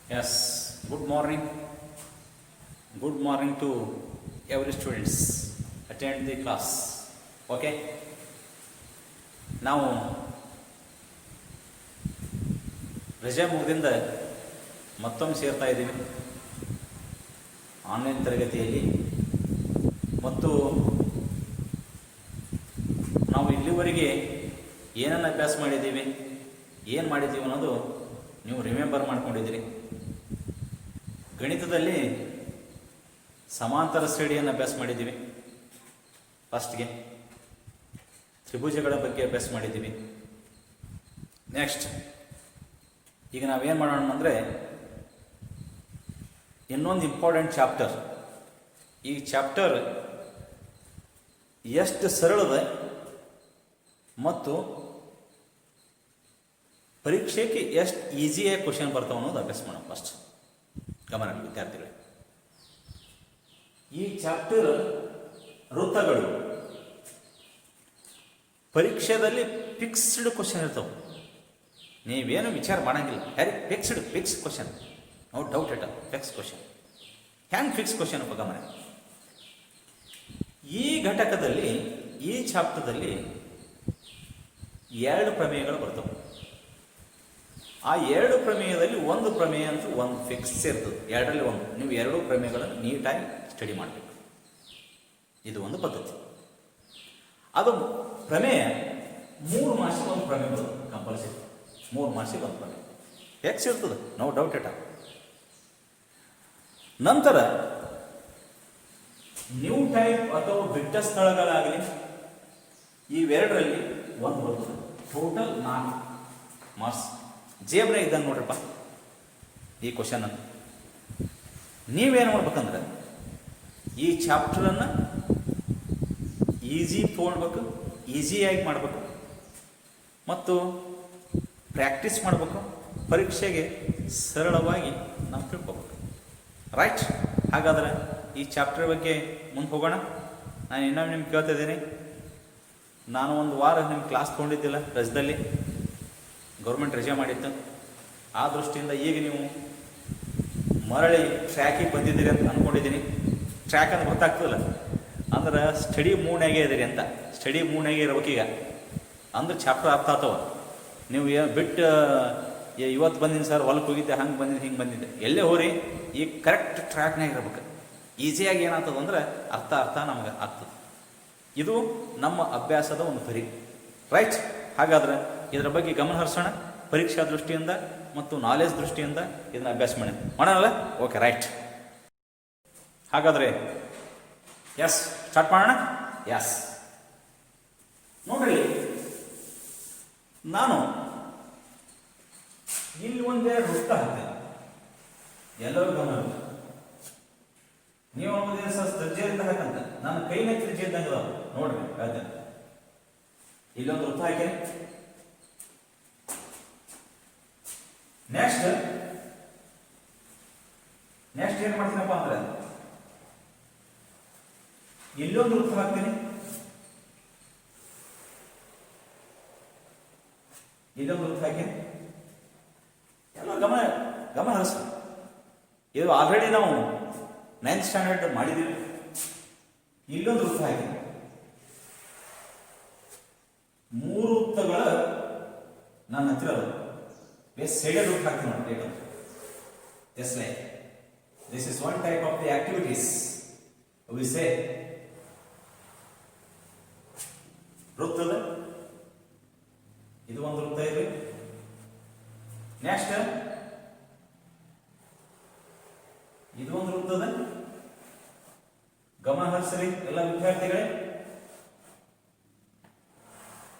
Yes, good morning. Good morning to every students. Attend the class. Okay. ನಾವು ರಜೆ ಮುಗಿದಿಂದ ಮತ್ತೊಮ್ಮೆ ಸೇರ್ತಾ ಇದ್ದೀವಿ ಆನ್ಲೈನ್ ತರಗತಿಯಲ್ಲಿ. ಮತ್ತು ನಾವು ಇಲ್ಲಿವರೆಗೆ ಏನನ್ನು ಅಭ್ಯಾಸ ಮಾಡಿದ್ದೀವಿ, ಏನು ಮಾಡಿದ್ದೀವಿ ಅನ್ನೋದು ನೀವು ರಿಮೆಂಬರ್ ಮಾಡ್ಕೊಂಡಿದ್ದೀರಿ. ಗಣಿತದಲ್ಲಿ ಸಮಾಂತರ ಶ್ರೇಣಿಯನ್ನು ಅಭ್ಯಾಸ ಮಾಡಿದ್ದೀವಿ. ಫಸ್ಟ್ಗೆ ತ್ರಿಭುಜಗಳ ಬಗ್ಗೆ ಅಭ್ಯಾಸ ಮಾಡಿದ್ದೀವಿ. ನೆಕ್ಸ್ಟ್ ಈಗ ನಾವೇನು ಮಾಡೋಣ ಅಂದರೆ ಇನ್ನೊಂದು ಇಂಪಾರ್ಟೆಂಟ್ ಚಾಪ್ಟರ್. ಈ ಚಾಪ್ಟರ್ ಎಷ್ಟು ಸರಳದ ಮತ್ತು ಪರೀಕ್ಷೆಗೆ ಎಷ್ಟು ಈಸಿಯಾಗಿ ಕ್ವಶನ್ ಬರ್ತಾವೆ ಅನ್ನೋದು ಅಭ್ಯಾಸ ಮಾಡೋಣ. ಫಸ್ಟ್ ಗಮನ ವಿದ್ಯಾರ್ಥಿಗಳು, ಈ ಚಾಪ್ಟರ್ ವೃತ್ತಗಳು ಪರೀಕ್ಷೆಯಲ್ಲಿ ಫಿಕ್ಸ್ಡ್ ಕ್ವಶನ್ ಇರ್ತವೆ. ನೀವೇನು ವಿಚಾರ ಮಾಡಂಗಿಲ್ಲ, fix question, no doubt it, fix question. ಹ್ಯಾಂಗೆ ಫಿಕ್ಸ್ ಕ್ವಶನ್ ಅಪ್ಪ ಗಮನ. ಈ ಘಟಕದಲ್ಲಿ, ಈ ಚಾಪ್ಟರ್ದಲ್ಲಿ 2 ಪ್ರಮೇಯಗಳು ಬರ್ತವೆ. ಆ 2 ಪ್ರಮೇಯದಲ್ಲಿ ಒಂದು ಪ್ರಮೇಯ ಅಂತೂ ಒಂದು ಫಿಕ್ಸ್ ಇರ್ತದೆ. 2ರಲ್ಲಿ ಒಂದು. ನೀವು 2 ಪ್ರಮೇಯಗಳನ್ನು ನೀಟಾಗಿ ಸ್ಟಡಿ ಮಾಡಬೇಕು. ಇದು ಒಂದು ಪದ್ಧತಿ. ಅದು ಪ್ರಮೇಯ 3 ಮಾರ್ಕ್ಸಿಗೆ ಒಂದು ಪ್ರಮೇಯ ಬರ್ತದೆ ಕಂಪಲ್ಸರಿ. 3 ಮಾರ್ಕ್ಸಿಗೆ ಒಂದು ಪ್ರಮೇಯ ಫಿಕ್ಸ್ ಇರ್ತದೆ, ನೋ ಡೌಟ್ ಇಟ್. ನಂತರ ನ್ಯೂ ಟೈಪ್ ಅಥವಾ ಬಿಟ್ಟ ಸ್ಥಳಗಳಾಗಲಿ, ಇವೆರಡರಲ್ಲಿ ಒಂದು ಬರ್ತದೆ. Total 4 marks. ಜೇಬ್ರೆ ಇದ್ದಂಗೆ ನೋಡ್ರಪ್ಪ ಈ ಕ್ವಶನ್ ಅನ್ನು. ನೀವೇನು ಮಾಡ್ಬೇಕಂದ್ರೆ ಈ ಚಾಪ್ಟರನ್ನು ಈಸಿ ತೊಗೊಳ್ಬೇಕು, ಈಸಿಯಾಗಿ ಮಾಡಬೇಕು ಮತ್ತು ಪ್ರಾಕ್ಟೀಸ್ ಮಾಡಬೇಕು. ಪರೀಕ್ಷೆಗೆ ಸರಳವಾಗಿ ನಾವು ತಿಳ್ಕೊಬೇಕು. ರೈಟ್? ಹಾಗಾದರೆ ಈ ಚಾಪ್ಟರ್ ಬಗ್ಗೆ ಮುಂದೆ ಹೋಗೋಣ. ನಾನು ಇನ್ನೊಮ್ಮೆ ನಿಮ್ಗೆ ಕೇಳ್ತಾ ಇದ್ದೀನಿ, ನಾನು ಒಂದು ವಾರ ನಿಮ್ಮ ಕ್ಲಾಸ್ ತೊಗೊಂಡಿದ್ದಿಲ್ಲ, ರಜದಲ್ಲಿ ಗೌರ್ಮೆಂಟ್ ರಜೆ ಮಾಡಿತ್ತು. ಆ ದೃಷ್ಟಿಯಿಂದ ಈಗ ನೀವು ಮರಳಿ ಟ್ರ್ಯಾಕಿಗೆ ಬಂದಿದ್ದೀರಿ ಅಂತ ಅಂದ್ಕೊಂಡಿದ್ದೀನಿ. ಟ್ರ್ಯಾಕ್ ಅಂತ ಗೊತ್ತಾಗ್ತದಲ್ಲ, ಅಂದ್ರೆ ಸ್ಟಡಿ ಮೂಡ್ನಾಗೆ ಇದ್ದೀರಿ ಅಂತ. ಸ್ಟಡಿ ಮೂಡ್ನಾಗೆ ಇರ್ಬೇಕೀಗ, ಅಂದ್ರೆ ಚಾಪ್ಟರ್ ಅರ್ಥ ಆಗ್ತವ. ನೀವು ಬಿಟ್ಟು ಇವತ್ತು ಬಂದಿನಿ ಸರ್, ಹೊಲಕ್ಕೆ ಹೋಗಿದ್ದೆ, ಹಂಗೆ ಬಂದಿದ್ದೆ, ಹಿಂಗೆ ಬಂದಿದ್ದೆ, ಎಲ್ಲೇ ಹೋರಿ ಈಗ ಕರೆಕ್ಟ್ ಟ್ರ್ಯಾಕ್ನಾಗ ಇರ್ಬೇಕು. ಈಸಿಯಾಗಿ ಏನಾಗ್ತದೆ ಅಂದ್ರೆ ಅರ್ಥ ನಮಗೆ ಆಗ್ತದೆ. ಇದು ನಮ್ಮ ಅಭ್ಯಾಸದ ಒಂದು ಪರಿ. ರೈಟ್? ಹಾಗಾದ್ರೆ ಇದರ ಬಗ್ಗೆ ಗಮನ ಹರಿಸೋಣ. ಪರೀಕ್ಷಾ ದೃಷ್ಟಿಯಿಂದ ಮತ್ತು ನಾಲೆಜ್ ದೃಷ್ಟಿಯಿಂದ ಇದನ್ನ ಅಭ್ಯಾಸ ಮಾಡೋಣಲ್ಲ? Okay, right. ಹಾಗಾದರೆ ಎಸ್, ಸ್ಟಾರ್ಟ್ ಮಾಡೋಣ. ಎಸ್, ನೋಡ್ರಿ, ನಾನು ಇಲ್ಲಿ ಒಂದೆರಡು ವೃತ್ತ ಹಾಕ್ತೇನೆ. ಎಲ್ಲರೂ ಗಮನ. ನೀವು ಒಂದೇ ಸಹ ತ್ರಿಜ್ಯದಿಂದ ಹಾಕಂತ, ನಾನು ಕೈನ ತ್ರಿಜ್ಯ ಇದ್ದಂಗೆ ಅದಾವ ನೋಡ್ರಿ. ಹೇಳ್ತೇನೆ, ಇಲ್ಲೊಂದು ವೃತ್ತ ಹಾಕಿ. ನೆಕ್ಸ್ಟ್ ಏನ್ ಮಾಡ್ತೀನಪ್ಪ ಅಂದ್ರೆ ಇಲ್ಲೊಂದು ವೃತ್ತ ಹಾಕ್ತೀನಿ, ಇಲ್ಲೊಂದು ವೃತ್ತ ಹಾಕಿ. ಎಲ್ಲ ಗಮನ ಹರಿಸ. ಇದು ಆಲ್ರೆಡಿ ನಾವು 9th ಸ್ಟ್ಯಾಂಡರ್ಡ್ ಮಾಡಿದ್ದೀವಿ. ಇಲ್ಲೊಂದು ವೃತ್ತ ಹಾಕಿ. 3 ವೃತ್ತಗಳ ನನ್ನ ಹತ್ತಿರ ಸೈಡೆಡ್ ವೃತ್ತ ಹಾಕ್ತೀನಿ ನೋಡಿ. Just like this is one type of the activities we say. ವೃತ್ತದ ಇದು ಒಂದು ವೃತ್ತ ಇದೆ. ನೆಕ್ಸ್ಟ್ ಇದು ಒಂದು ವೃತ್ತದ. ಗಮನ ಹರಿಸಲಿ ಎಲ್ಲ ವಿದ್ಯಾರ್ಥಿಗಳೇ.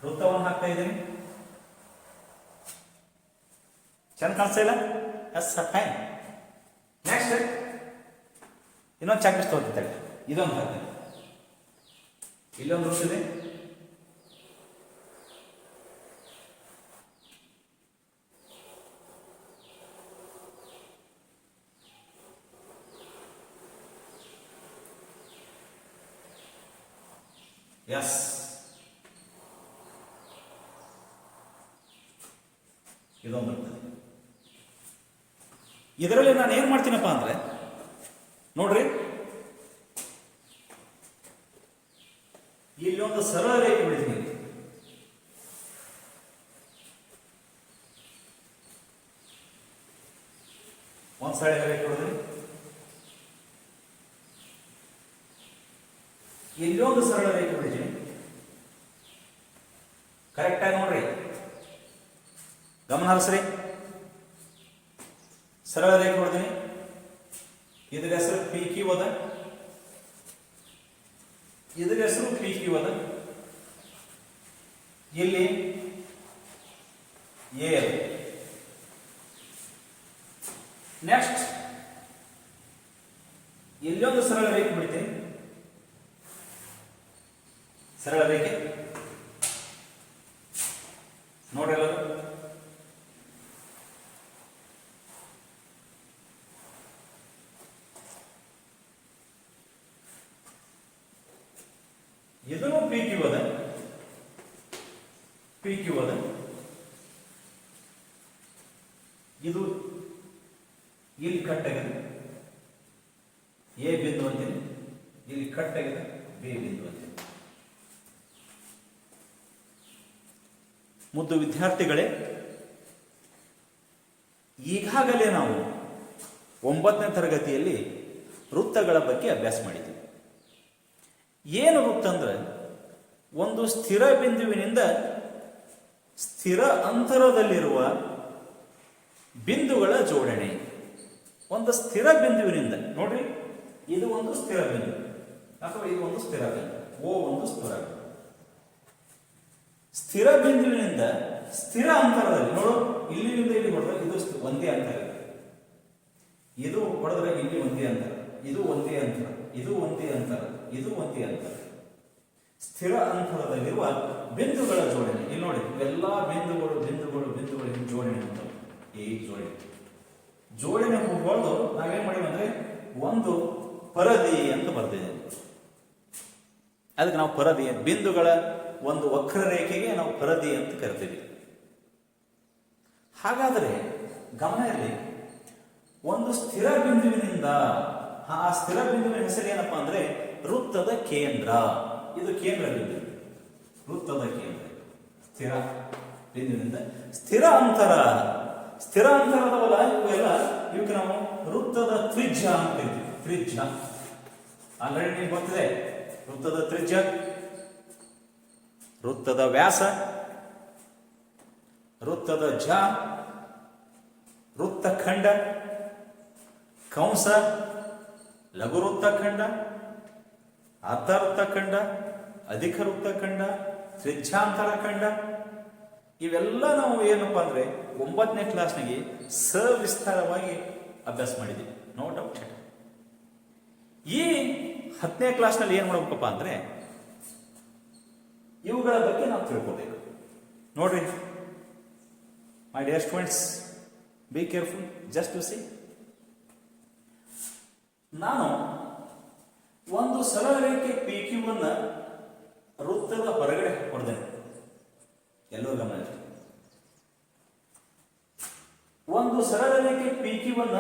ವೃತ್ತವನ್ನು ಹಾಕ್ತಾ ಇದ್ದೀನಿ. ಚೆಂದ ಕಾಣಿಸ್ತಾ ಇಲ್ಲ? Yes, fine. ನೆಕ್ಸ್ಟ್ ಇನ್ನೊಂದು ಚಾಕ್ಲೇಟ್ ತಗೋತಿದ್ದಾಳೆ. ಇದೊಂದು ಹಾಕ್ತೀನಿ. ಇಲ್ಲೊಂದು ವೃತ್ತ ಇದೆ. ಎಸ್, ಇದೊಂದು ಬರ್ತದೆ. ಇದರಲ್ಲಿ ನಾನು ಏನು ಮಾಡ್ತೀನಪ್ಪ ಅಂದರೆ ನೋಡ್ರಿ, ಇಲ್ಲಿ ಒಂದು ಸರಳ ರೇಖೆ ಬಿಡ್ತೀನಿ. ಒಂದು ಸರಳ ರೇಖೆ ಹೊಡೆದ್ರಿ, ಇಲ್ಲೊಂದು ಸರಳ ರೇಖೆ ಬಿಡ್ತೀನಿ. ಕರೆಕ್ಟಾಗಿ ನೋಡ್ರಿ, ಗಮನ ಹರಿಸ್ರಿ. ಸರಳ ರೇಖೆ ಹೊಡೆದಿನಿ, ಇದ್ರ ಹೆಸರು ಪಿ ಕ್ಯೂ ಅದ, ಇದ್ರ ಹೆಸರು ಪಿ ಕ್ಯೂ ಅದ. ಇಲ್ಲಿ ಎ. ನೆಕ್ಸ್ಟ್ ಇಲ್ಲೊಂದು ಸರಳ ರೇಖೆ ಬಿಡ್ತೀನಿ, ಸರಳ ರೇಖೆ ನೋಡ್ರಿ ಎಲ್ಲರೂ. ಇದನ್ನು ಪಿ ಕ್ಯೂ ಅದ, ಪಿ ಕ್ಯೂ ಅದ. ಇದು ಇಲ್ಲಿ ಕಟ್ ಆಗಿದೆ, ಎ ಬಿಂದು ಅಂತೀನಿ. ಇಲ್ಲಿ ಕಟ್ ಆಗಿದೆ, ಬಿ ಬಿಂದು ಅಂತೀನಿ. ಮುದ್ದು ವಿದ್ಯಾರ್ಥಿಗಳೇ, ಈಗಾಗಲೇ ನಾವು 9ನೇ ತರಗತಿಯಲ್ಲಿ ವೃತ್ತಗಳ ಬಗ್ಗೆ ಅಭ್ಯಾಸ ಮಾಡಿದ್ದೀವಿ. ಏನು ವೃತ್ತ ಅಂದ್ರೆ ಒಂದು ಸ್ಥಿರ ಬಿಂದುವಿನಿಂದ ಸ್ಥಿರ ಅಂತರದಲ್ಲಿರುವ ಬಿಂದುಗಳ ಜೋಡಣೆ. ಒಂದು ಸ್ಥಿರ ಬಿಂದುವಿನಿಂದ ನೋಡ್ರಿ, ಇದು ಒಂದು ಸ್ಥಿರ ಬಿಂದು ಅಥವಾ ಇದು ಒಂದು ಸ್ಥಿರ ಬಿಂದು, ಓ ಒಂದು ಸ್ಥಿರ ಬಿಂದು. ಸ್ಥಿರ ಬಿಂದುವಿನಿಂದ ಸ್ಥಿರ ಅಂತರದಲ್ಲಿ ನೋಡು, ಇಲ್ಲಿಂದ ಇಲ್ಲಿ ಹೊಡೆದ್ರೆ ಇದು ಒಂದೇ ಅಂತರ, ಇದು ಹೊಡೆದ್ರೆ ಇಲ್ಲಿ ಒಂದೇ ಅಂತರ, ಇದು ಒಂದೇ ಅಂತರ, ಇದು ಒಂದೇ ಅಂತರ, ಇದು ಒಂದೇ ಅಂತರ. ಸ್ಥಿರ ಅಂತರದಲ್ಲಿರುವ ಬಿಂದುಗಳ ಜೋಡಣೆ. ಇಲ್ಲಿ ನೋಡಿ, ಎಲ್ಲಾ ಬಿಂದುಗಳು ಬಿಂದುಗಳು ಬಿಂದುಗಳು ಜೋಡಣೆ ಮಾಡ್ತವೆ. ಈ ಜೋಡಣೆ ಹೊಡೆದು ನಾವೇನ್ ಮಾಡಿದ್ವಿ ಅಂದ್ರೆ ಒಂದು ಪರದಿ ಅಂತ ಬರ್ತಿದೆ. ಅದಕ್ಕೆ ನಾವು ಪರದಿ, ಬಿಂದುಗಳ ಒಂದು ವಕ್ರರೇಖೆಗೆ ನಾವು ಪರದಿ ಅಂತ ಕರಿತೀವಿ. ಹಾಗಾದರೆ ಗಮನ ಇರಲಿ, ಒಂದು ಸ್ಥಿರ ಬಿಂದುವಿನಿಂದ, ಆ ಸ್ಥಿರ ಬಿಂದುವಿನ ಹೆಸರು ಏನಪ್ಪಾ ಅಂದ್ರೆ ವೃತ್ತದ ಕೇಂದ್ರ. ಇದು ಕೇಂದ್ರ ಬಿಂದು, ವೃತ್ತದ ಕೇಂದ್ರ. ಸ್ಥಿರ ಬಿಂದುವಿನಿಂದ ಸ್ಥಿರ ಅಂತರ, ಸ್ಥಿರ ಅಂತರದವಲ್ಲ ಇವೆಲ್ಲ, ಇವಕ್ಕೆ ನಾವು ವೃತ್ತದ ತ್ರಿಜ್ಯ ಅಂತ ಕರಿತೀವಿ. ತ್ರಿಜ್ಯ ಆಲ್ರೆಡಿ ನಿಮ್ಗೆ ಗೊತ್ತಿದೆ. ವೃತ್ತದ ತ್ರಿಜ್ಯ, ವೃತ್ತದ ವ್ಯಾಸ, ವೃತ್ತದ ಜ, ವೃತ್ತಖಂಡ, ಕಂಸ, ಲಘು ವೃತ್ತಖಂಡ, ಅರ್ಧ ವೃತ್ತಖಂಡ, ಅಧಿಕ ವೃತ್ತಖಂಡ, ತ್ರಿಜ್ಯಾಂತರ ಖಂಡ. ಇವೆಲ್ಲ ನಾವು ಏನಪ್ಪಾ ಅಂದ್ರೆ 9ನೇ ಕ್ಲಾಸ್ನಾಗೆ ಸವಿಸ್ತಾರವಾಗಿ ಅಭ್ಯಾಸ ಮಾಡಿದ್ದೀವಿ, ನೋ ಡೌಟ್. ಈ 10ನೇ ಕ್ಲಾಸ್ನಲ್ಲಿ ಏನ್ ಮಾಡ್ಬೇಕಪ್ಪ ಅಂದ್ರೆ ಇವುಗಳ ಬಗ್ಗೆ ನಾವು ತಿಳ್ಕೋಬೇಕು. ನೋಡ್ರಿ my dear students, be careful, just to see. ನಾನು ಒಂದು ಸರಳ ರೇಖೆ ಪಿ ಕ್ಯೂ ಅನ್ನ ವೃತ್ತದ ಹೊರಗಡೆ ಹೊಡೆದೇನೆ. ಎಲ್ಲರೂ ಗಮನ ಇರಲಿ. ಒಂದು ಸರಳ ರೇಖೆ ಪಿ ಕ್ಯೂ ಅನ್ನ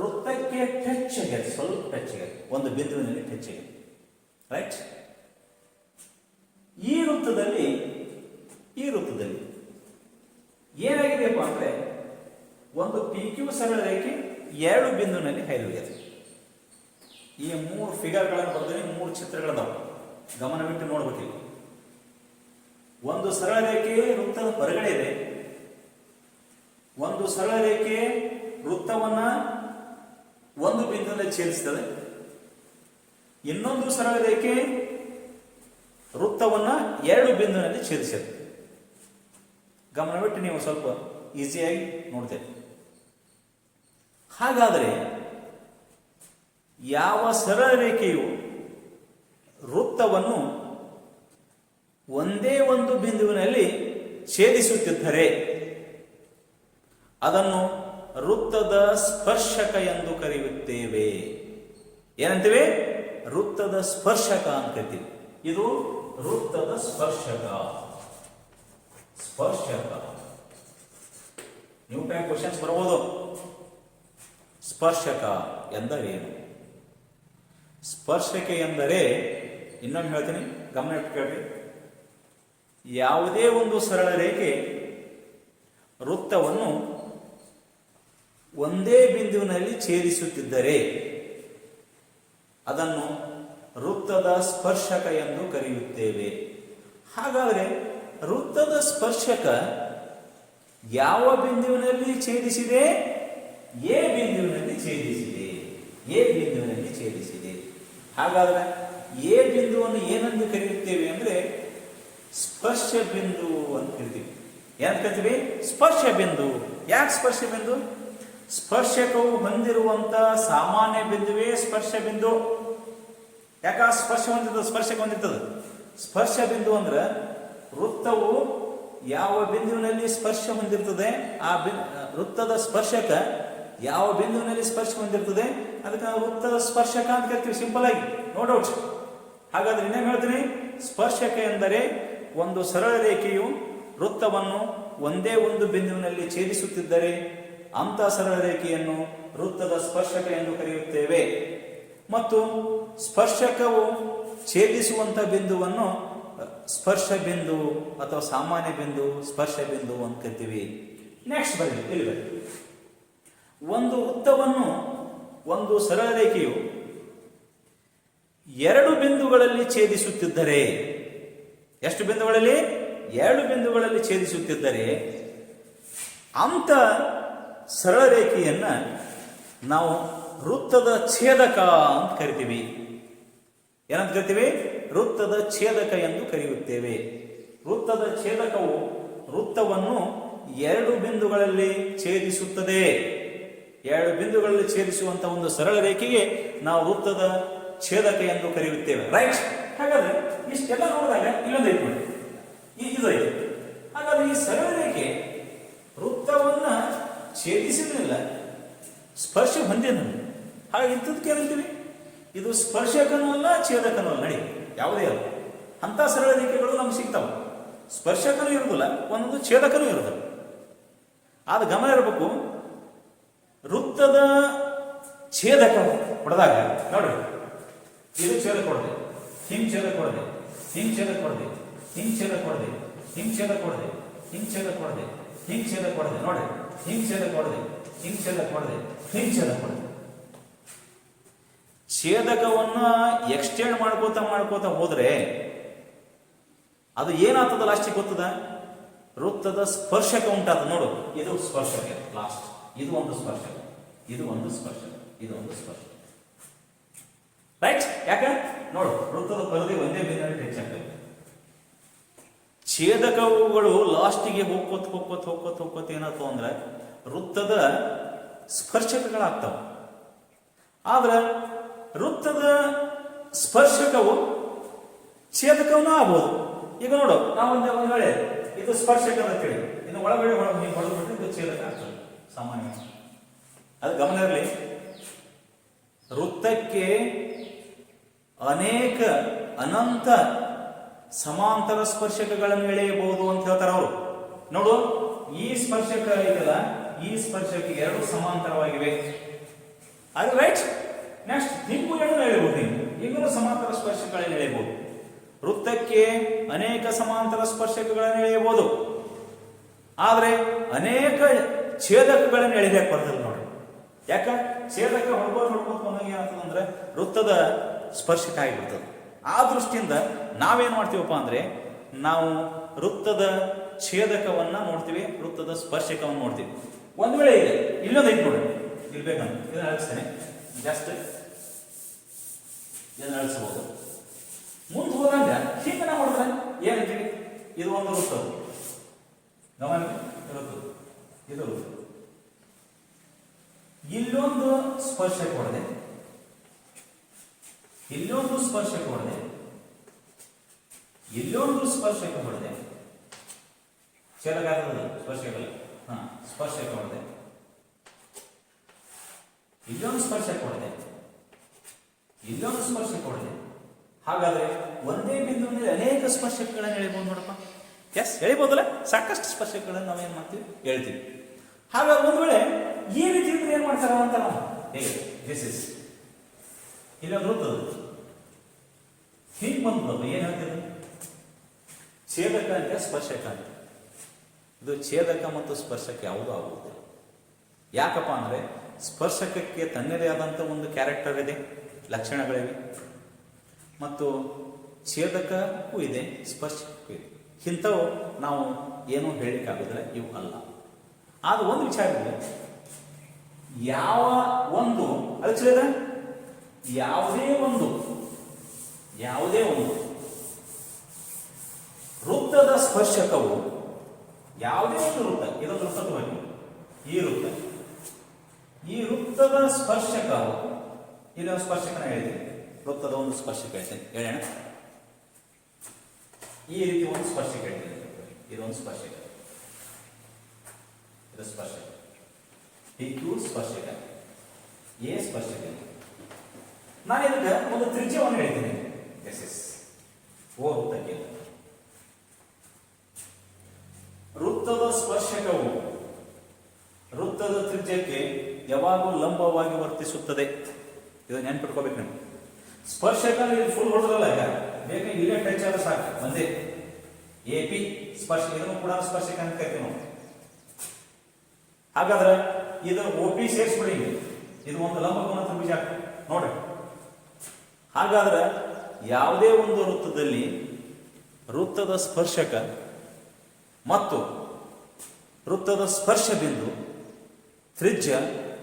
ವೃತ್ತಕ್ಕೆ ಟಚ್ ಆಗಿದೆ, ಸ್ವಲ್ಪ ಟಚ್ ಆಗಿದೆ, ಒಂದು ಬಿಂದುವಿನಲ್ಲಿ ಟಚ್ ಆಗಿದೆ. ರೈಟ್. ಈ ವೃತ್ತದಲ್ಲಿ ಏನಾಗಿದೆಯಪ್ಪ ಅಂದ್ರೆ ಒಂದು ಪಿ ಕ್ಯೂ ಸರಳ ರೇಖೆ 2 ಬಿಂದುವಿನಲ್ಲಿ ಹೈದೋಗಿದೆ. ಈ 3 ಫಿಗರ್ಗಳನ್ನು ಬರೆದ್ರೆ 3 ಚಿತ್ರಗಳದಾವ, ಗಮನವಿಟ್ಟು ನೋಡ್ಬೇಕಿಲ್ಲ. ಒಂದು ಸರಳ ರೇಖೆ ವೃತ್ತದ ಹೊರಗಡೆ ಇದೆ, ಒಂದು ಸರಳ ರೇಖೆ ವೃತ್ತವನ್ನ ಒಂದು ಬಿಂದುವಿನಲ್ಲಿ ಛೇದಿಸ್ತದೆ, ಇನ್ನೊಂದು ಸರಳ ರೇಖೆ ವೃತ್ತವನ್ನ 2 ಬಿಂದುವಿನಲ್ಲಿ ಛೇದಿಸಿದೆ. ಗಮನವಿಟ್ಟು ನೀವು ಸ್ವಲ್ಪ ಈಸಿಯಾಗಿ ನೋಡ್ತೇವೆ. ಹಾಗಾದರೆ ಯಾವ ಸರಳ ರೇಖೆಯು ವೃತ್ತವನ್ನು ಒಂದೇ ಒಂದು ಬಿಂದುವಿನಲ್ಲಿ ಛೇದಿಸುತ್ತಿದ್ದರೆ ಅದನ್ನು ವೃತ್ತದ ಸ್ಪರ್ಶಕ ಎಂದು ಕರೆಯುತ್ತೇವೆ. ಏನಂತೇವೆ? ವೃತ್ತದ ಸ್ಪರ್ಶಕ ಅಂತ ಕರಿತೀವಿ. ಇದು ವೃತ್ತದ ಸ್ಪರ್ಶಕ. ಸ್ಪರ್ಶಕ ನ್ಯೂ ಟೈಪ್ ಕ್ವಶನ್ಸ್ ಬರಬಹುದು. ಸ್ಪರ್ಶಕ ಎಂದರೇನು? ಸ್ಪರ್ಶಕ ಎಂದರೆ, ಇನ್ನೊಮ್ಮೆ ಹೇಳ್ತೀನಿ, ಗಮನ ಇಟ್ಟು ಕೇಳಿ. ಯಾವುದೇ ಒಂದು ಸರಳ ರೇಖೆ ವೃತ್ತವನ್ನು ಒಂದೇ ಬಿಂದುವಿನಲ್ಲಿ ಛೇದಿಸುತ್ತಿದ್ದರೆ ಅದನ್ನು ವೃತ್ತದ ಸ್ಪರ್ಶಕ ಎಂದು ಕರೆಯುತ್ತೇವೆ. ಹಾಗಾದರೆ ವೃತ್ತದ ಸ್ಪರ್ಶಕ ಯಾವ ಬಿಂದುವಿನಲ್ಲಿ ಛೇದಿಸಿದೆ? ಎ ಬಿಂದುವಿನಲ್ಲಿ ಛೇದಿಸಿದೆ. ಎ ಬಿಂದುವಿನಲ್ಲಿ ಛೇದಿಸಿದೆ. ಹಾಗಾದರೆ ಎ ಬಿಂದುವನ್ನು ಏನೆಂದು ಕರೆಯುತ್ತೇವೆ ಅಂದರೆ ಸ್ಪರ್ಶ ಬಿಂದು ಅಂತ ಕರಿತೀವಿ. ಏನಂತ ಕರಿತೀವಿ? ಸ್ಪರ್ಶ ಬಿಂದು. ಯಾಕೆ ಸ್ಪರ್ಶ ಬಿಂದು? ಸ್ಪರ್ಶಕವು ಹೊಂದಿರುವಂತ ಸಾಮಾನ್ಯ ಬಿಂದುವೇ ಸ್ಪರ್ಶ ಬಿಂದು. ಯಾಕ ಸ್ಪರ್ಶ ಹೊಂದಿರ್ತದೆ, ಸ್ಪರ್ಶಕ ಹೊಂದಿರ್ತದೆ. ಸ್ಪರ್ಶ ಬಿಂದು ಅಂದ್ರೆ ವೃತ್ತವು ಯಾವ ಬಿಂದುವಿನಲ್ಲಿ ಸ್ಪರ್ಶ ಹೊಂದಿರ್ತದೆ, ಆ ವೃತ್ತದ ಸ್ಪರ್ಶಕ ಯಾವ ಬಿಂದುವಿನಲ್ಲಿ ಸ್ಪರ್ಶ ಹೊಂದಿರ್ತದೆ, ಅದಕ್ಕೆ ನಾವು ವೃತ್ತದ ಸ್ಪರ್ಶಕ ಅಂತ ಕರಿತೀವಿ, ಸಿಂಪಲ್ ಆಗಿ, ನೋ ಡೌಟ್. ಹಾಗಾದ್ರೆ ಇನ್ನೇನು ಹೇಳ್ತೀನಿ? ಸ್ಪರ್ಶಕ ಎಂದರೆ ಒಂದು ಸರಳ ರೇಖೆಯು ವೃತ್ತವನ್ನು ಒಂದೇ ಒಂದು ಬಿಂದುವಿನಲ್ಲಿ ಛೇದಿಸುತ್ತಿದ್ದರೆ ಅಂತ ಸರಳ ರೇಖೆಯನ್ನು ವೃತ್ತದ ಸ್ಪರ್ಶಕ ಎಂದು ಕರೆಯುತ್ತೇವೆ. ಮತ್ತು ಸ್ಪರ್ಶಕವು ಛೇದಿಸುವಂತ ಬಿಂದುವನ್ನು ಸ್ಪರ್ಶ ಬಿಂದು ಅಥವಾ ಸಾಮಾನ್ಯ ಬಿಂದು, ಸ್ಪರ್ಶ ಬಿಂದು ಅಂತ ಕರಿತೀವಿ. ನೆಕ್ಸ್ಟ್ ಬರಲಿ, ಇಲ್ಲಿ ಬರಲಿ. ಒಂದು ವೃತ್ತವನ್ನು ಒಂದು ಸರಳ ರೇಖೆಯು ಎರಡು ಬಿಂದುಗಳಲ್ಲಿ ಛೇದಿಸುತ್ತಿದ್ದರೆ, ಎಷ್ಟು ಬಿಂದುಗಳಲ್ಲಿ? ಎರಡು ಬಿಂದುಗಳಲ್ಲಿ ಛೇದಿಸುತ್ತಿದ್ದರೆ ಅಂತ ಸರಳ ರೇಖೆಯನ್ನ ನಾವು ವೃತ್ತದ ಛೇದಕ ಅಂತ ಕರಿತೀವಿ. ಏನಂತ ಕರಿತೀವಿ? ವೃತ್ತದ ಛೇದಕ ಎಂದು ಕರೆಯುತ್ತೇವೆ. ವೃತ್ತದ ಛೇದಕವು ವೃತ್ತವನ್ನು ಎರಡು ಬಿಂದುಗಳಲ್ಲಿ ಛೇದಿಸುತ್ತದೆ. ಎರಡು ಬಿಂದುಗಳಲ್ಲಿ ಛೇದಿಸುವಂತಹ ಒಂದು ಸರಳ ರೇಖೆಗೆ ನಾವು ವೃತ್ತದ ಛೇದಕ ಎಂದು ಕರೆಯುತ್ತೇವೆ. ರೈಟ್? ಹಾಗಾದ್ರೆ ಇಷ್ಟೆಲ್ಲ ನೋಡಿದಾಗ ಇಲ್ಲೊಂದು ಐತೆ ನೋಡಿ, ಇದು ಐತೆ. ಹಾಗಾದ್ರೆ ಈ ಸರಳ ರೇಖೆ ವೃತ್ತವನ್ನ ಛೇದಿಸಿದ್ರಿಲ್ಲ, ಸ್ಪರ್ಶ ಹೊಂದಿಲ್ಲ. ಹಾಗೆ ಇಂಥದಕ್ಕೆ ಏನಂತೀವಿ? ಇದು ಸ್ಪರ್ಶಕನೂ ಅಲ್ಲ, ಛೇದಕನೂ ಅಲ್ಲ. ನಡಿ, ಯಾವುದೇ ಅಲ್ಲ. ಅಂತ ಸರಳ ರೇಖೆಗಳು ನಮ್ಗೆ ಸಿಗ್ತಾವ. ಸ್ಪರ್ಶಕನೂ ಇರುವುದಿಲ್ಲ, ಒಂದೊಂದು ಛೇದಕನೂ ಇರುವುದಿಲ್ಲ. ಆದ ಗಮನ ಇರಬೇಕು. ವೃತ್ತದ ಛೇದಕ ಹೊಡೆದಾಗ ನೋಡಿ, ಇದು ಛೇದಕ ಹೊಡೆದೆ, ಹಿಂಗ್ ಛೇದಕ ಹೊಡೆದೆ, ಹಿಂಗ್ ಛೇದಕ ಹೊಡೆದೆ, ಹಿಂಗ್ ಛೇದಕ ಹೊಡೆದೆ, ಹಿಂಗ್ ಛೇದಕ ಹೊಡೆದೆ, ಹಿಂಗ್ ಛೇದಕ ಹೊಡೆದೆ, ಹಿಂಗ್ ಛೇದಕ ಹೊಡೆದೆ, ನೋಡಿ, ಹಿಂಗ್ ಛೇದಕ ಹೊಡೆದೆ, ಹಿಂಗ್ ಛೇದಕ ಹೊಡೆದೆ, ಹಿಂಗ್ ಛೇದಕ ಹೊಡೆದೆ. ಛೇದಕವನ್ನ ಎಕ್ಸ್ಟೆಂಡ್ ಮಾಡ್ಕೋತಾ ಹೋದ್ರೆ ಅದು ಏನಾಗ್ತದ ಲಾಸ್ಟಿಗೆ ಗೊತ್ತದ? ವೃತ್ತದ ಸ್ಪರ್ಶಕ ಉಂಟಾದ. ನೋಡು, ಇದು ಸ್ಪರ್ಶಕ ಲಾಸ್ಟ್, ಇದು ಒಂದು ಸ್ಪರ್ಶಕ, ಇದು ಒಂದು ಸ್ಪರ್ಶಕ, ಇದು ಒಂದು ಸ್ಪರ್ಶಕ. ರೈಟ್? ಯಾಕೆ ನೋಡು, ವೃತ್ತದ ಪರಿಧಿ ಒಂದೇ ಬಿಂದುವಿನಲ್ಲಿ ಹೆಚ್ಚಾಗ್ತದೆ. ಛೇದಕವುಗಳು ಲಾಸ್ಟಿಗೆ ಹೋಗ್ಕೋತ ಏನಾಗ್ತವ ಅಂದ್ರೆ ವೃತ್ತದ ಸ್ಪರ್ಶಕಗಳಾಗ್ತವ. ಆದ್ರೆ ವೃತ್ತದ ಸ್ಪರ್ಶಕವು ಛೇದಕವೂ ಆಗ್ಬೋದು. ಈಗ ನೋಡು, ನಾವು ಒಂದು ವೇಳೆ ಇದು ಸ್ಪರ್ಶಕ ಅಂತೇಳಿ ಇನ್ನು ಒಳಗಡೆ ಹೊಡೆದ್ಬಿಟ್ಟು ಇದು ಛೇದಕ ಆಗ್ತದೆ ಸಾಮಾನ್ಯ. ಅದು ಗಮನ ಇರಲಿ. ವೃತ್ತಕ್ಕೆ ಅನೇಕ ಅನಂತ ಸಮಾಂತರ ಸ್ಪರ್ಶಕಗಳನ್ನು ಎಳೆಯಬಹುದು ಅಂತ ಹೇಳ್ತಾರೆ ಅವರು. ನೋಡು, ಈ ಸ್ಪರ್ಶಕ ಇದೆಲ್ಲ, ಈ ಸ್ಪರ್ಶಕ ಎರಡು ಸಮಾಂತರವಾಗಿವೆ. ಅದು ರೈಟ್. ನೆಕ್ಸ್ಟ್ ಹಿಂಗೂ ಎಳೆಯಬಹುದು, ಹಿಂಗೂ ಸಮಾಂತರ ಸ್ಪರ್ಶಕಗಳನ್ನು ಎಳೆಯಬಹುದು. ವೃತ್ತಕ್ಕೆ ಅನೇಕ ಸಮಾಂತರ ಸ್ಪರ್ಶಕಗಳನ್ನು ಎಳೆಯಬಹುದು, ಆದ್ರೆ ಅನೇಕ ಛೇದಕಗಳನ್ನು ಎಳೆಯಕ್ಕೆ ಬರ್ತದೆ ನೋಡಿ. ಯಾಕ? ಛೇದಕ ಹೊಡ್ಕೋತ ಬಂದಾಗ ಏನಾಗ್ತದಂದ್ರೆ ವೃತ್ತದ ಸ್ಪರ್ಶಕ ಆಗಿಬಿಡ್ತದೆ. ಆ ದೃಷ್ಟಿಯಿಂದ ನಾವೇನ್ ಮಾಡ್ತೀವಪ್ಪ ಅಂದ್ರೆ ನಾವು ವೃತ್ತದ ಛೇದಕವನ್ನ ನೋಡ್ತೀವಿ, ವೃತ್ತದ ಸ್ಪರ್ಶಕವನ್ನು ನೋಡ್ತೀವಿ. ಒಂದ್ ವೇಳೆ ಇದೆ, ಇಲ್ಲೊಂದು ಐತೆ ನೋಡಿ, ಇರ್ಬೇಕಂತ ಇದನ್ನ ಅಳಿಸ್ತೇನೆ, ಜಾಸ್ತಿ ಇದನ್ನ ಅಳಿಸಬಹುದು. ಮುಂದೆ ಹೋದಾಗ ಹಿಂಗ ನಾವು ಹೊಡೆದ್ರೆ ಏನಂತೀವಿ? ಇದು ಒಂದು ವೃತ್ತ, ಗಮನ ಇರುತ್ತೆ, ಇದು ವೃತ್ತ. ಇಲ್ಲೊಂದು ಸ್ಪರ್ಶಕ ಹೊಡೆದೆ, ಇಲ್ಲೊಂದು ಸ್ಪರ್ಶಕ ಹೊಡೆದೆ, ಇಲ್ಲೊಂದು ಸ್ಪರ್ಶಕ ಹೊಡೆದೆ, ಛೇದಕ ಸ್ಪರ್ಶಕಲ್ಲ, ಸ್ಪರ್ಶಕ ಹೊಡೆದೆ, ಇಲ್ಲೊಂದು ಸ್ಪರ್ಶಕ ಹೊಡೆದೆ, ಇಲ್ಲೊಂದು ಸ್ಪರ್ಶಕ ಹೊಡೆದೆ. ಹಾಗಾದ್ರೆ ಒಂದೇ ಬಿಂದುವಿನಲ್ಲಿ ಅನೇಕ ಸ್ಪರ್ಶಕಗಳನ್ನು ಎಳಿಬಹುದು ನೋಡಪ್ಪ. ಎಸ್, ಎಳಿಬಹುದಲ್ಲ? ಸಾಕಷ್ಟು ಸ್ಪರ್ಶಕಗಳನ್ನು ನಾವೇನ್ ಮಾಡ್ತೀವಿ, ಹೇಳ್ತೀವಿ. ಹಾಗಾಗಿ ಒಂದ್ ವೇಳೆ ಈ ರೀತಿ ಇದ್ರೆ ಏನ್ ಮಾಡ್ತಾರ ಅಂತ ನಾವು ಹೇಗೆ ದಿಸ್ ಇಸ್ ಇಲ್ಲೊಂದು ವೃತ್ತ ಹೀಗೆ ಬಂದ್ಬಿಡೋದು ಏನು ಹೇಳ್ತಿದ್ರು ಛೇದಕ ಅಂತ ಸ್ಪರ್ಶಕ ಅಂತ. ಇದು ಛೇದಕ ಮತ್ತು ಸ್ಪರ್ಶಕ ಯಾವುದೂ ಆಗುವುದಿಲ್ಲ. ಯಾಕಪ್ಪ ಅಂದರೆ ಸ್ಪರ್ಶಕಕ್ಕೆ ತನ್ನದೇ ಆದಂಥ ಒಂದು ಕ್ಯಾರೆಕ್ಟರ್ ಇದೆ, ಲಕ್ಷಣಗಳಿವೆ, ಮತ್ತು ಛೇದಕಕ್ಕೂ ಇದೆ, ಸ್ಪರ್ಶಕಕ್ಕೂ ಇದೆ. ಇಂಥವು ನಾವು ಏನೂ ಹೇಳಲಿಕ್ಕಾಗೋದಿಲ್ಲ, ಇವು ಅಲ್ಲ. ಆದ್ರೆ ಒಂದು ವಿಚಾರ ಇದೆ, ಯಾವ ಒಂದು ಅಳಿಸಿದ ಯಾವುದೇ ಒಂದು ವೃತ್ತದ ಸ್ಪರ್ಶಕವು ಯಾವುದೇ ಒಂದು ವೃತ್ತ, ಇದೊಂದು ವೃತ್ತವಾಗಿ ಈ ವೃತ್ತದ ಸ್ಪರ್ಶಕವು ಇದೊಂದು ಸ್ಪರ್ಶಕನ ಹೇಳಿದೆ, ವೃತ್ತದ ಒಂದು ಸ್ಪರ್ಶಕ ಹೇಳ್ತೇನೆ ಹೇಳೋಣ. ಈ ರೀತಿ ಒಂದು ಸ್ಪರ್ಶಕ ಹೇಳ್ತೇನೆ, ಇದೊಂದು ಸ್ಪರ್ಶಕ, ಇದು ಸ್ಪರ್ಶಕ, PQ ಸ್ಪರ್ಶಕ, A ಸ್ಪರ್ಶಕ. ನಾನು ಇದಕ್ಕೆ ಒಂದು ತ್ರಿಜ್ಯವನ್ನು ಹೇಳ್ತೀನಿ, ಎಸ್ ಎಸ್ ಓ ವೃತ್ತಕ್ಕೆ. ವೃತ್ತದ ಸ್ಪರ್ಶಕವು ವೃತ್ತದ ತ್ರಿಜ್ಯಕ್ಕೆ ಯಾವಾಗಲೂ ಲಂಬವಾಗಿ ವರ್ತಿಸುತ್ತದೆ. ಇದು ನೆನ್ಪಿಟ್ಕೋಬೇಕು ನೀವು. ಸ್ಪರ್ಶಕ ಫುಲ್ ಹೊಡೆದ್ರಲ್ಲ, ಈಗ ಬೇಗ ಇಲ್ಲೇ ಟಚ್ ಆದ್ರೆ ಸಾಕು, ಒಂದೇ AP ಸ್ಪರ್ಶ, ಇದನ್ನು ಕೂಡ ಸ್ಪರ್ಶಕ ಅಂತ ಕರಿತೀವಿ ನಾವು. ಹಾಗಾದ್ರೆ ಇದು OP ಸೇರಿಸ್ಬಿಡಿ, ಇದು ಒಂದು ಲಂಬಕೋನ ತ್ರಿಭುಜ ನೋಡ್ರಿ. ಹಾಗಾದ್ರೆ ಯಾವುದೇ ಒಂದು ವೃತ್ತದಲ್ಲಿ ವೃತ್ತದ ಸ್ಪರ್ಶಕ ಮತ್ತು ವೃತ್ತದ ಸ್ಪರ್ಶ ಬಿಂದು ತ್ರಿಜ್ಯ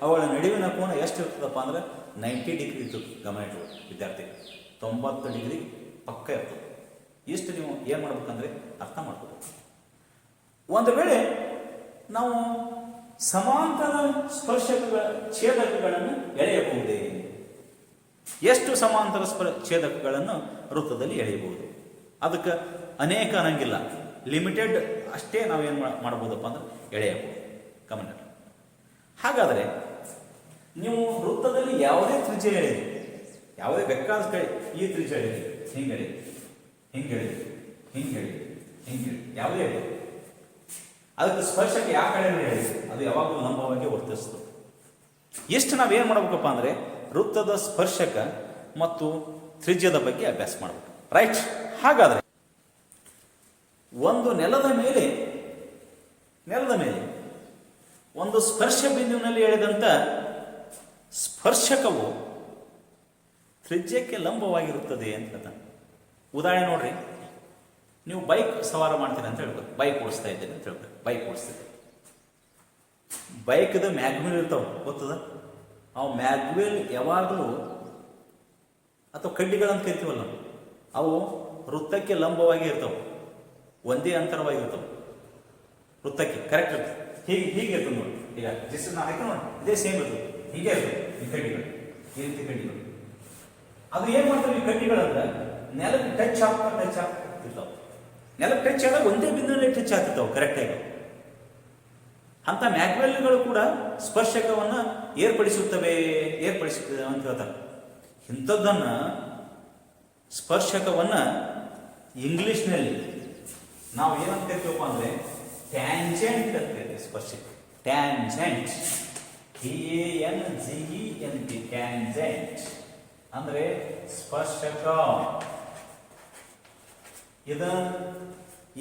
ಅವಳ ನಡುವಿನ ಕೋನ ಎಷ್ಟು ಇರ್ತದಪ್ಪ ಅಂದ್ರೆ 90 ಡಿಗ್ರಿ ಇರ್ತದೆ. ಗಮನ ಇಟ್ಟು ವಿದ್ಯಾರ್ಥಿ, 90 ಡಿಗ್ರಿ ಪಕ್ಕ ಇರ್ತದೆ. ಇಷ್ಟು ನೀವು ಏನು ಮಾಡ್ಬೇಕಂದ್ರೆ ಅರ್ಥ ಮಾಡ್ಕೋಬೇಕು. ಒಂದು ವೇಳೆ ನಾವು ಸಮಾಂತರ ಸ್ಪರ್ಶಕಗಳ ಛೇದಕಗಳನ್ನು ಎಳೆಯಬಹುದೇ? ಎಷ್ಟು ಸಮಾಂತರ ಛೇದಕಗಳನ್ನು ವೃತ್ತದಲ್ಲಿ ಎಳೆಯಬಹುದು? ಅದಕ್ಕೆ ಅನೇಕ ಅನ್ನಂಗಿಲ್ಲ, ಲಿಮಿಟೆಡ್ ಅಷ್ಟೇ ನಾವೇನು ಮಾಡ್ಬೋದಪ್ಪ ಅಂದ್ರೆ ಎಳೆಯಬಹುದು. ಗಮನ. ಹಾಗಾದರೆ ನೀವು ವೃತ್ತದಲ್ಲಿ ಯಾವುದೇ ತ್ರಿಜ್ಯ ಎಳೆಯಿರಿ, ಯಾವುದೇ ಬೇಕಾದ ಕಡೆ ಈ ತ್ರಿಜ್ಯ ಎಳೆಯಿರಿ, ಹಿಂಗೆ ಹೇಳಿ ಯಾವುದೇ ಹೇಳಿ, ಅದಕ್ಕೆ ಸ್ಪರ್ಶಕ್ಕೆ ಯಾವ ಕಡೆ ಹೇಳಿ ಅದು ಯಾವಾಗಲೂ ಲಂಬವಾಗಿ ವರ್ತಿಸ್ತದೆ. ಎಷ್ಟು ನಾವೇನು ಮಾಡ್ಬೇಕಪ್ಪ ಅಂದರೆ ವೃತ್ತದ ಸ್ಪರ್ಶಕ ಮತ್ತು ತ್ರಿಜ್ಯದ ಬಗ್ಗೆ ಅಭ್ಯಾಸ ಮಾಡಬೇಕು. ರೈಟ್. ಹಾಗಾದರೆ ಒಂದು ನೆಲದ ಮೇಲೆ ಒಂದು ಸ್ಪರ್ಶ ಬಿಂದುವಿನಲ್ಲಿ ಎಳೆದಂಥ ಸ್ಪರ್ಶಕವು ತ್ರಿಜ್ಯಕ್ಕೆ ಲಂಬವಾಗಿರುತ್ತದೆ ಅಂತ ಹೇಳ್ತಾನೆ. ಉದಾಹರಣೆ ನೋಡ್ರಿ, ನೀವು ಬೈಕ್ ಸವಾರ ಮಾಡ್ತೀರಿ ಅಂತ ಹೇಳ್ಬೇಕು, ಬೈಕ್ ಓಡಿಸ್ತಾ ಇದ್ದೀರಿ ಅಂತ ಹೇಳ್ಬೇಕು, ಬೈಕ್ ಓಡಿಸ್ತೀರಿ. ಬೈಕ್ದ ಮ್ಯಾಗ್ವಿಲ್ ಇರ್ತಾವೆ, ಗೊತ್ತದ? ಅವು ಮ್ಯಾಗ್ವಿಲ್ ಯಾವಾಗಲೂ ಅಥವಾ ಕಡ್ಡಿಗಳಂತ ಕರಿತೀವಲ್ಲ, ಅವು ವೃತ್ತಕ್ಕೆ ಲಂಬವಾಗಿ ಇರ್ತಾವೆ, ಒಂದೇ ಅಂತರವಾಗಿರ್ತಾವೆ ವೃತ್ತಕ್ಕೆ. ಕರೆಕ್ಟ್ ಇರ್ತದೆ, ಹೀಗೆ ಇರ್ತದೆ ನೋಡಿ. ಈಗ ಜಸ್ಟ್ ನಾವು ಹಾಕಿ ನೋಡಿ, ಇದೇ ಸೇಮ್ ಇರ್ತದೆ, ಹೀಗೆ ಇರ್ತದೆ ಈ ಕಡ್ಡಿಗಳು, ಈ ರೀತಿ ಕಡ್ಡಿಗಳು. ಅದು ಏನು ಮಾಡ್ತವೆ ಈ ಕಡ್ಡಿಗಳಂದ್ರೆ ನೆಲಕ್ಕೆ ಟಚ್ ಆಗ್ತಿರ್ತಾವೆ. ನೆಲಕ್ಕೆ ಟಚ್ ಆದಾಗ ಒಂದೇ ಬಿಂದುವಿನಲ್ಲಿ ಟಚ್ ಆಗ್ತಿರ್ತಾವೆ ಕರೆಕ್ಟಾಗಿ. ಅಂತ ಮ್ಯಾಗ್ವೆಲ್ಗಳು ಕೂಡ ಸ್ಪರ್ಶಕವನ್ನು ಏರ್ಪಡಿಸುತ್ತವೆ ಅಂತ ಹೇಳ್ತಾರೆ. ಇಂಥದ್ದನ್ನು ಸ್ಪರ್ಶಕವನ್ನು ಇಂಗ್ಲಿಷ್ನಲ್ಲಿ ನಾವು ಏನಂತ ಕರಿತೀವಪ್ಪ ಅಂದರೆ ಟ್ಯಾಂಜೆಂಟ್ ಅಂತ ಕರಿತೀವಿ. ಸ್ಪರ್ಶಕ ಟ್ಯಾಂಜೆಂಟ್, TANGENT, ಟ್ಯಾಂಜೆಂಟ್ ಅಂದರೆ ಸ್ಪರ್ಶಕ.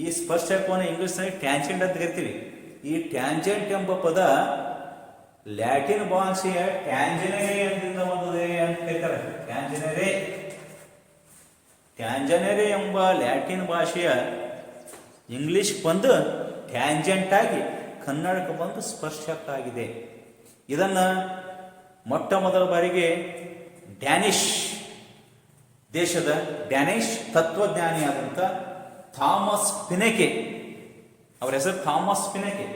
ಈ ಸ್ಪರ್ಶಕವನ್ನು ಇಂಗ್ಲಿಷ್ನಲ್ಲಿ ಟ್ಯಾಂಜೆಂಟ್ ಅಂತ ಕರಿತೀವಿ. ಈ ಟ್ಯಾಂಜೆಂಟ್ ಎಂಬ ಪದ ಲ್ಯಾಟಿನ್ ಭಾಷೆಯ ಟ್ಯಾಂಜೆನರೆ ಅಂತಿಂದ ಬಂದಿದೆ ಅಂತ ಕರೀತಾರೆ. ಟ್ಯಾಂಜೆನರೆ ಎಂಬ ಲ್ಯಾಟಿನ್ ಭಾಷೆಯ ಇಂಗ್ಲಿಷ್ ಬಂದು ಟ್ಯಾಂಜೆಂಟ್ ಆಗಿ ಕನ್ನಡಕ್ಕೆ ಬಂದು ಸ್ಪರ್ಶಕ ಆಗಿದೆ. ಇದನ್ನು ಮೊಟ್ಟ ಮೊದಲ ಬಾರಿಗೆ ಡ್ಯಾನಿಷ್ ದೇಶದ ಡ್ಯಾನಿಷ್ ತತ್ವಜ್ಞಾನಿಯಾದಂಥ ಥಾಮಸ್ ಪಿನೆಕೆ, ಅವರ ಹೆಸರು ಥಾಮಸ್ ಪಿನೆಕೆ,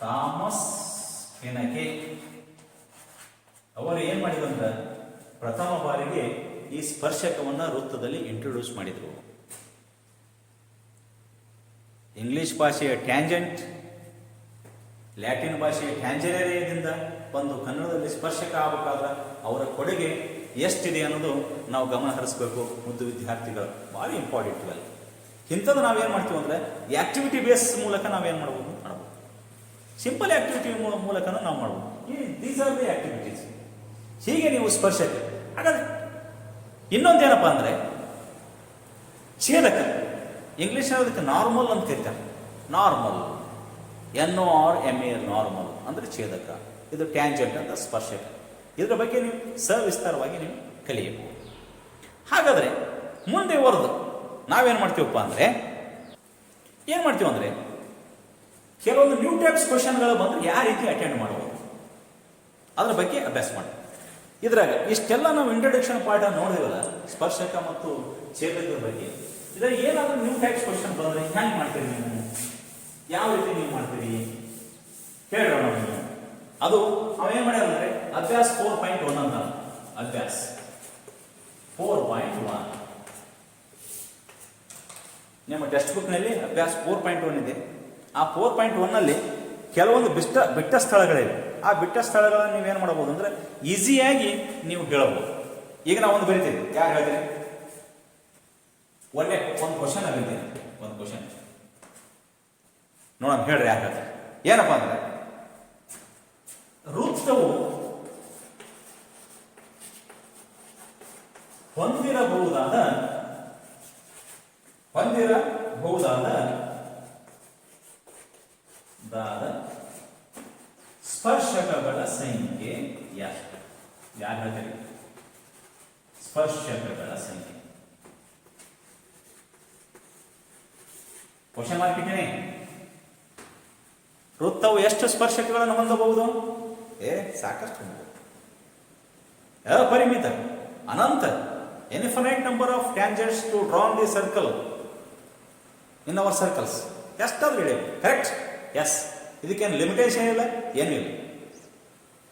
ಥಾಮಸ್ ಪಿನೆಕೆ ಅವರು ಏನು ಮಾಡಿದಂದ್ರೆ ಪ್ರಥಮ ಬಾರಿಗೆ ಈ ಸ್ಪರ್ಶಕವನ್ನು ವೃತ್ತದಲ್ಲಿ ಇಂಟ್ರೊಡ್ಯೂಸ್ ಮಾಡಿದರು. ಇಂಗ್ಲಿಷ್ ಭಾಷೆಯ ಟ್ಯಾಂಜೆಂಟ್, ಲ್ಯಾಟಿನ್ ಭಾಷೆಯ ಟ್ಯಾಂಜೆನರಿಯಿಂದ ಬಂದು ಕನ್ನಡದಲ್ಲಿ ಸ್ಪರ್ಶಕ ಆಗಬೇಕಾದ್ರೆ ಅವರ ಕೊಡುಗೆ ಎಷ್ಟಿದೆ ಅನ್ನೋದು ನಾವು ಗಮನ ಹರಿಸಬೇಕು. ಮುದ್ದು ವಿದ್ಯಾರ್ಥಿಗಳು ಭಾಳ ಇಂಪಾರ್ಟೆಂಟ್ ಇವೆಲ್ಲ. ಇಂಥದ್ದು ನಾವೇನು ಮಾಡ್ತೀವಿ ಅಂದರೆ ಆಕ್ಟಿವಿಟಿ ಬೇಸ್ ಮೂಲಕ ನಾವೇನು ಮಾಡ್ಬೋದು. ಸಿಂಪಲ್ ಆಕ್ಟಿವಿಟಿ ಮೂಲಕನೂ ನಾವು ಮಾಡ್ಬೋದು. These are the activities. ಹೀಗೆ ನೀವು ಸ್ಪರ್ಶಕ. ಹಾಗಾದ್ರೆ ಇನ್ನೊಂದೇನಪ್ಪ ಅಂದರೆ ಛೇದಕ. ಇಂಗ್ಲೀಷ್ ಅದಕ್ಕೆ ನಾರ್ಮಲ್ ಅಂತ ಕರೀತಾರೆ. ನಾರ್ಮಲ್, NORMAL, ನಾರ್ಮಲ್ ಅಂದರೆ ಛೇದಕ. ಇದು ಟ್ಯಾಂಜೆಂಟ್ ಅಂತ ಸ್ಪರ್ಶಕ. ಇದರ ಬಗ್ಗೆ ನೀವು ಸವಿಸ್ತಾರವಾಗಿ ನೀವು ಕಲಿಯಬಹುದು. ಹಾಗಾದರೆ ಮುಂದೆ ವರೆದು ನಾವೇನು ಮಾಡ್ತೀವಪ್ಪ ಅಂದರೆ ಕೆಲವೊಂದು ನ್ಯೂ ಟೈಪ್ಸ್ ಕ್ವಶನ್ಗಳು ಬಂದರೆ ಯಾವ ರೀತಿ ಅಟೆಂಡ್ ಮಾಡ್ಬೋದು ಅದ್ರ ಬಗ್ಗೆ ಅಭ್ಯಾಸ ಮಾಡಿ. ಇದ್ರಾಗ ಇಷ್ಟೆಲ್ಲ ನಾವು ಇಂಟ್ರೊಡಕ್ಷನ್ ಪಾಠ ನೋಡಿದ್ವಲ್ಲ ಸ್ಪರ್ಶಕ ಮತ್ತು ಛೇದಕದ ಬಗ್ಗೆ. ಇದ್ರಾಗ ಏನಾದರೂ ನ್ಯೂ ಟೈಪ್ಸ್ ಕ್ವಶನ್ ಬಂದರೆ ಹೆಂಗೆ ಮಾಡ್ತೀರಿ ನೀವು, ಯಾವ ರೀತಿ ನೀವು ಮಾಡ್ತೀರಿ ಹೇಳೋಣ ನೀವು. ಅದು ನಾವೇನು ಮಾಡ್ಯಾರಂದ್ರೆ ಅಭ್ಯಾಸ 4.1 ಅಂತ. ಅಭ್ಯಾಸ 4.1 ನಿಮ್ಮ ಟೆಕ್ಸ್ಟ್ ಬುಕ್ನಲ್ಲಿ ಅಭ್ಯಾಸ 4.1 ಇದೆ. ಆ 4.1ನಲ್ಲಿ ಕೆಲವೊಂದು ಬಿಟ್ಟ ಸ್ಥಳಗಳಿವೆ. ಆ ಬಿಟ್ಟ ಸ್ಥಳಗಳನ್ನು ನೀವೇನು ಮಾಡಬಹುದು ಅಂದರೆ ಈಸಿಯಾಗಿ ನೀವು ಹೇಳಬಹುದು. ಈಗ ನಾವು ಒಂದು ಬರಿತೀವಿ. ಯಾರು ಹೇಳ್ತೀರಿ? ಒಂದು ಕ್ವಶನ್ ಬರಿತೀನಿ. ಒಂದು ಕ್ವಶನ್ ನೋಡೋಣ, ಹೇಳ್ರಿ ಯಾರು ಹೇಳ್ತಾರೆ. ಏನಪ್ಪ ಅಂದರೆ ವೃತ್ತವು ಹೊಂದಿರಬಹುದಾದ ಸ್ಪರ್ಶಕಗಳ ಸಂಖ್ಯೆ ಎಷ್ಟು? ಯಾರು ಹೇಳ್ತೀರಿ? ಸ್ಪರ್ಶಕಗಳ ಸಂಖ್ಯೆ. ಕ್ವಶನ್ ಮಾರ್ಕ್ ಇಟ್ಟೇನೆ. ವೃತ್ತವು ಎಷ್ಟು ಸ್ಪರ್ಶಕಗಳನ್ನು ಹೊಂದಬಹುದು? ಸಾಕಷ್ಟು ಹೊಂದಬಹುದು. ಅಪರಿಮಿತ, ಅನಂತ, infinite number of tangents to draw on the circle in our circles. ಎಷ್ಟಾದ್ರೂ ಹೇಳಿ. ಕರೆಕ್ಟ್. ಎಸ್. ಇದಕ್ಕೇನು ಲಿಮಿಟೇಷನ್ ಇಲ್ಲ, ಏನೂ ಇಲ್ಲ.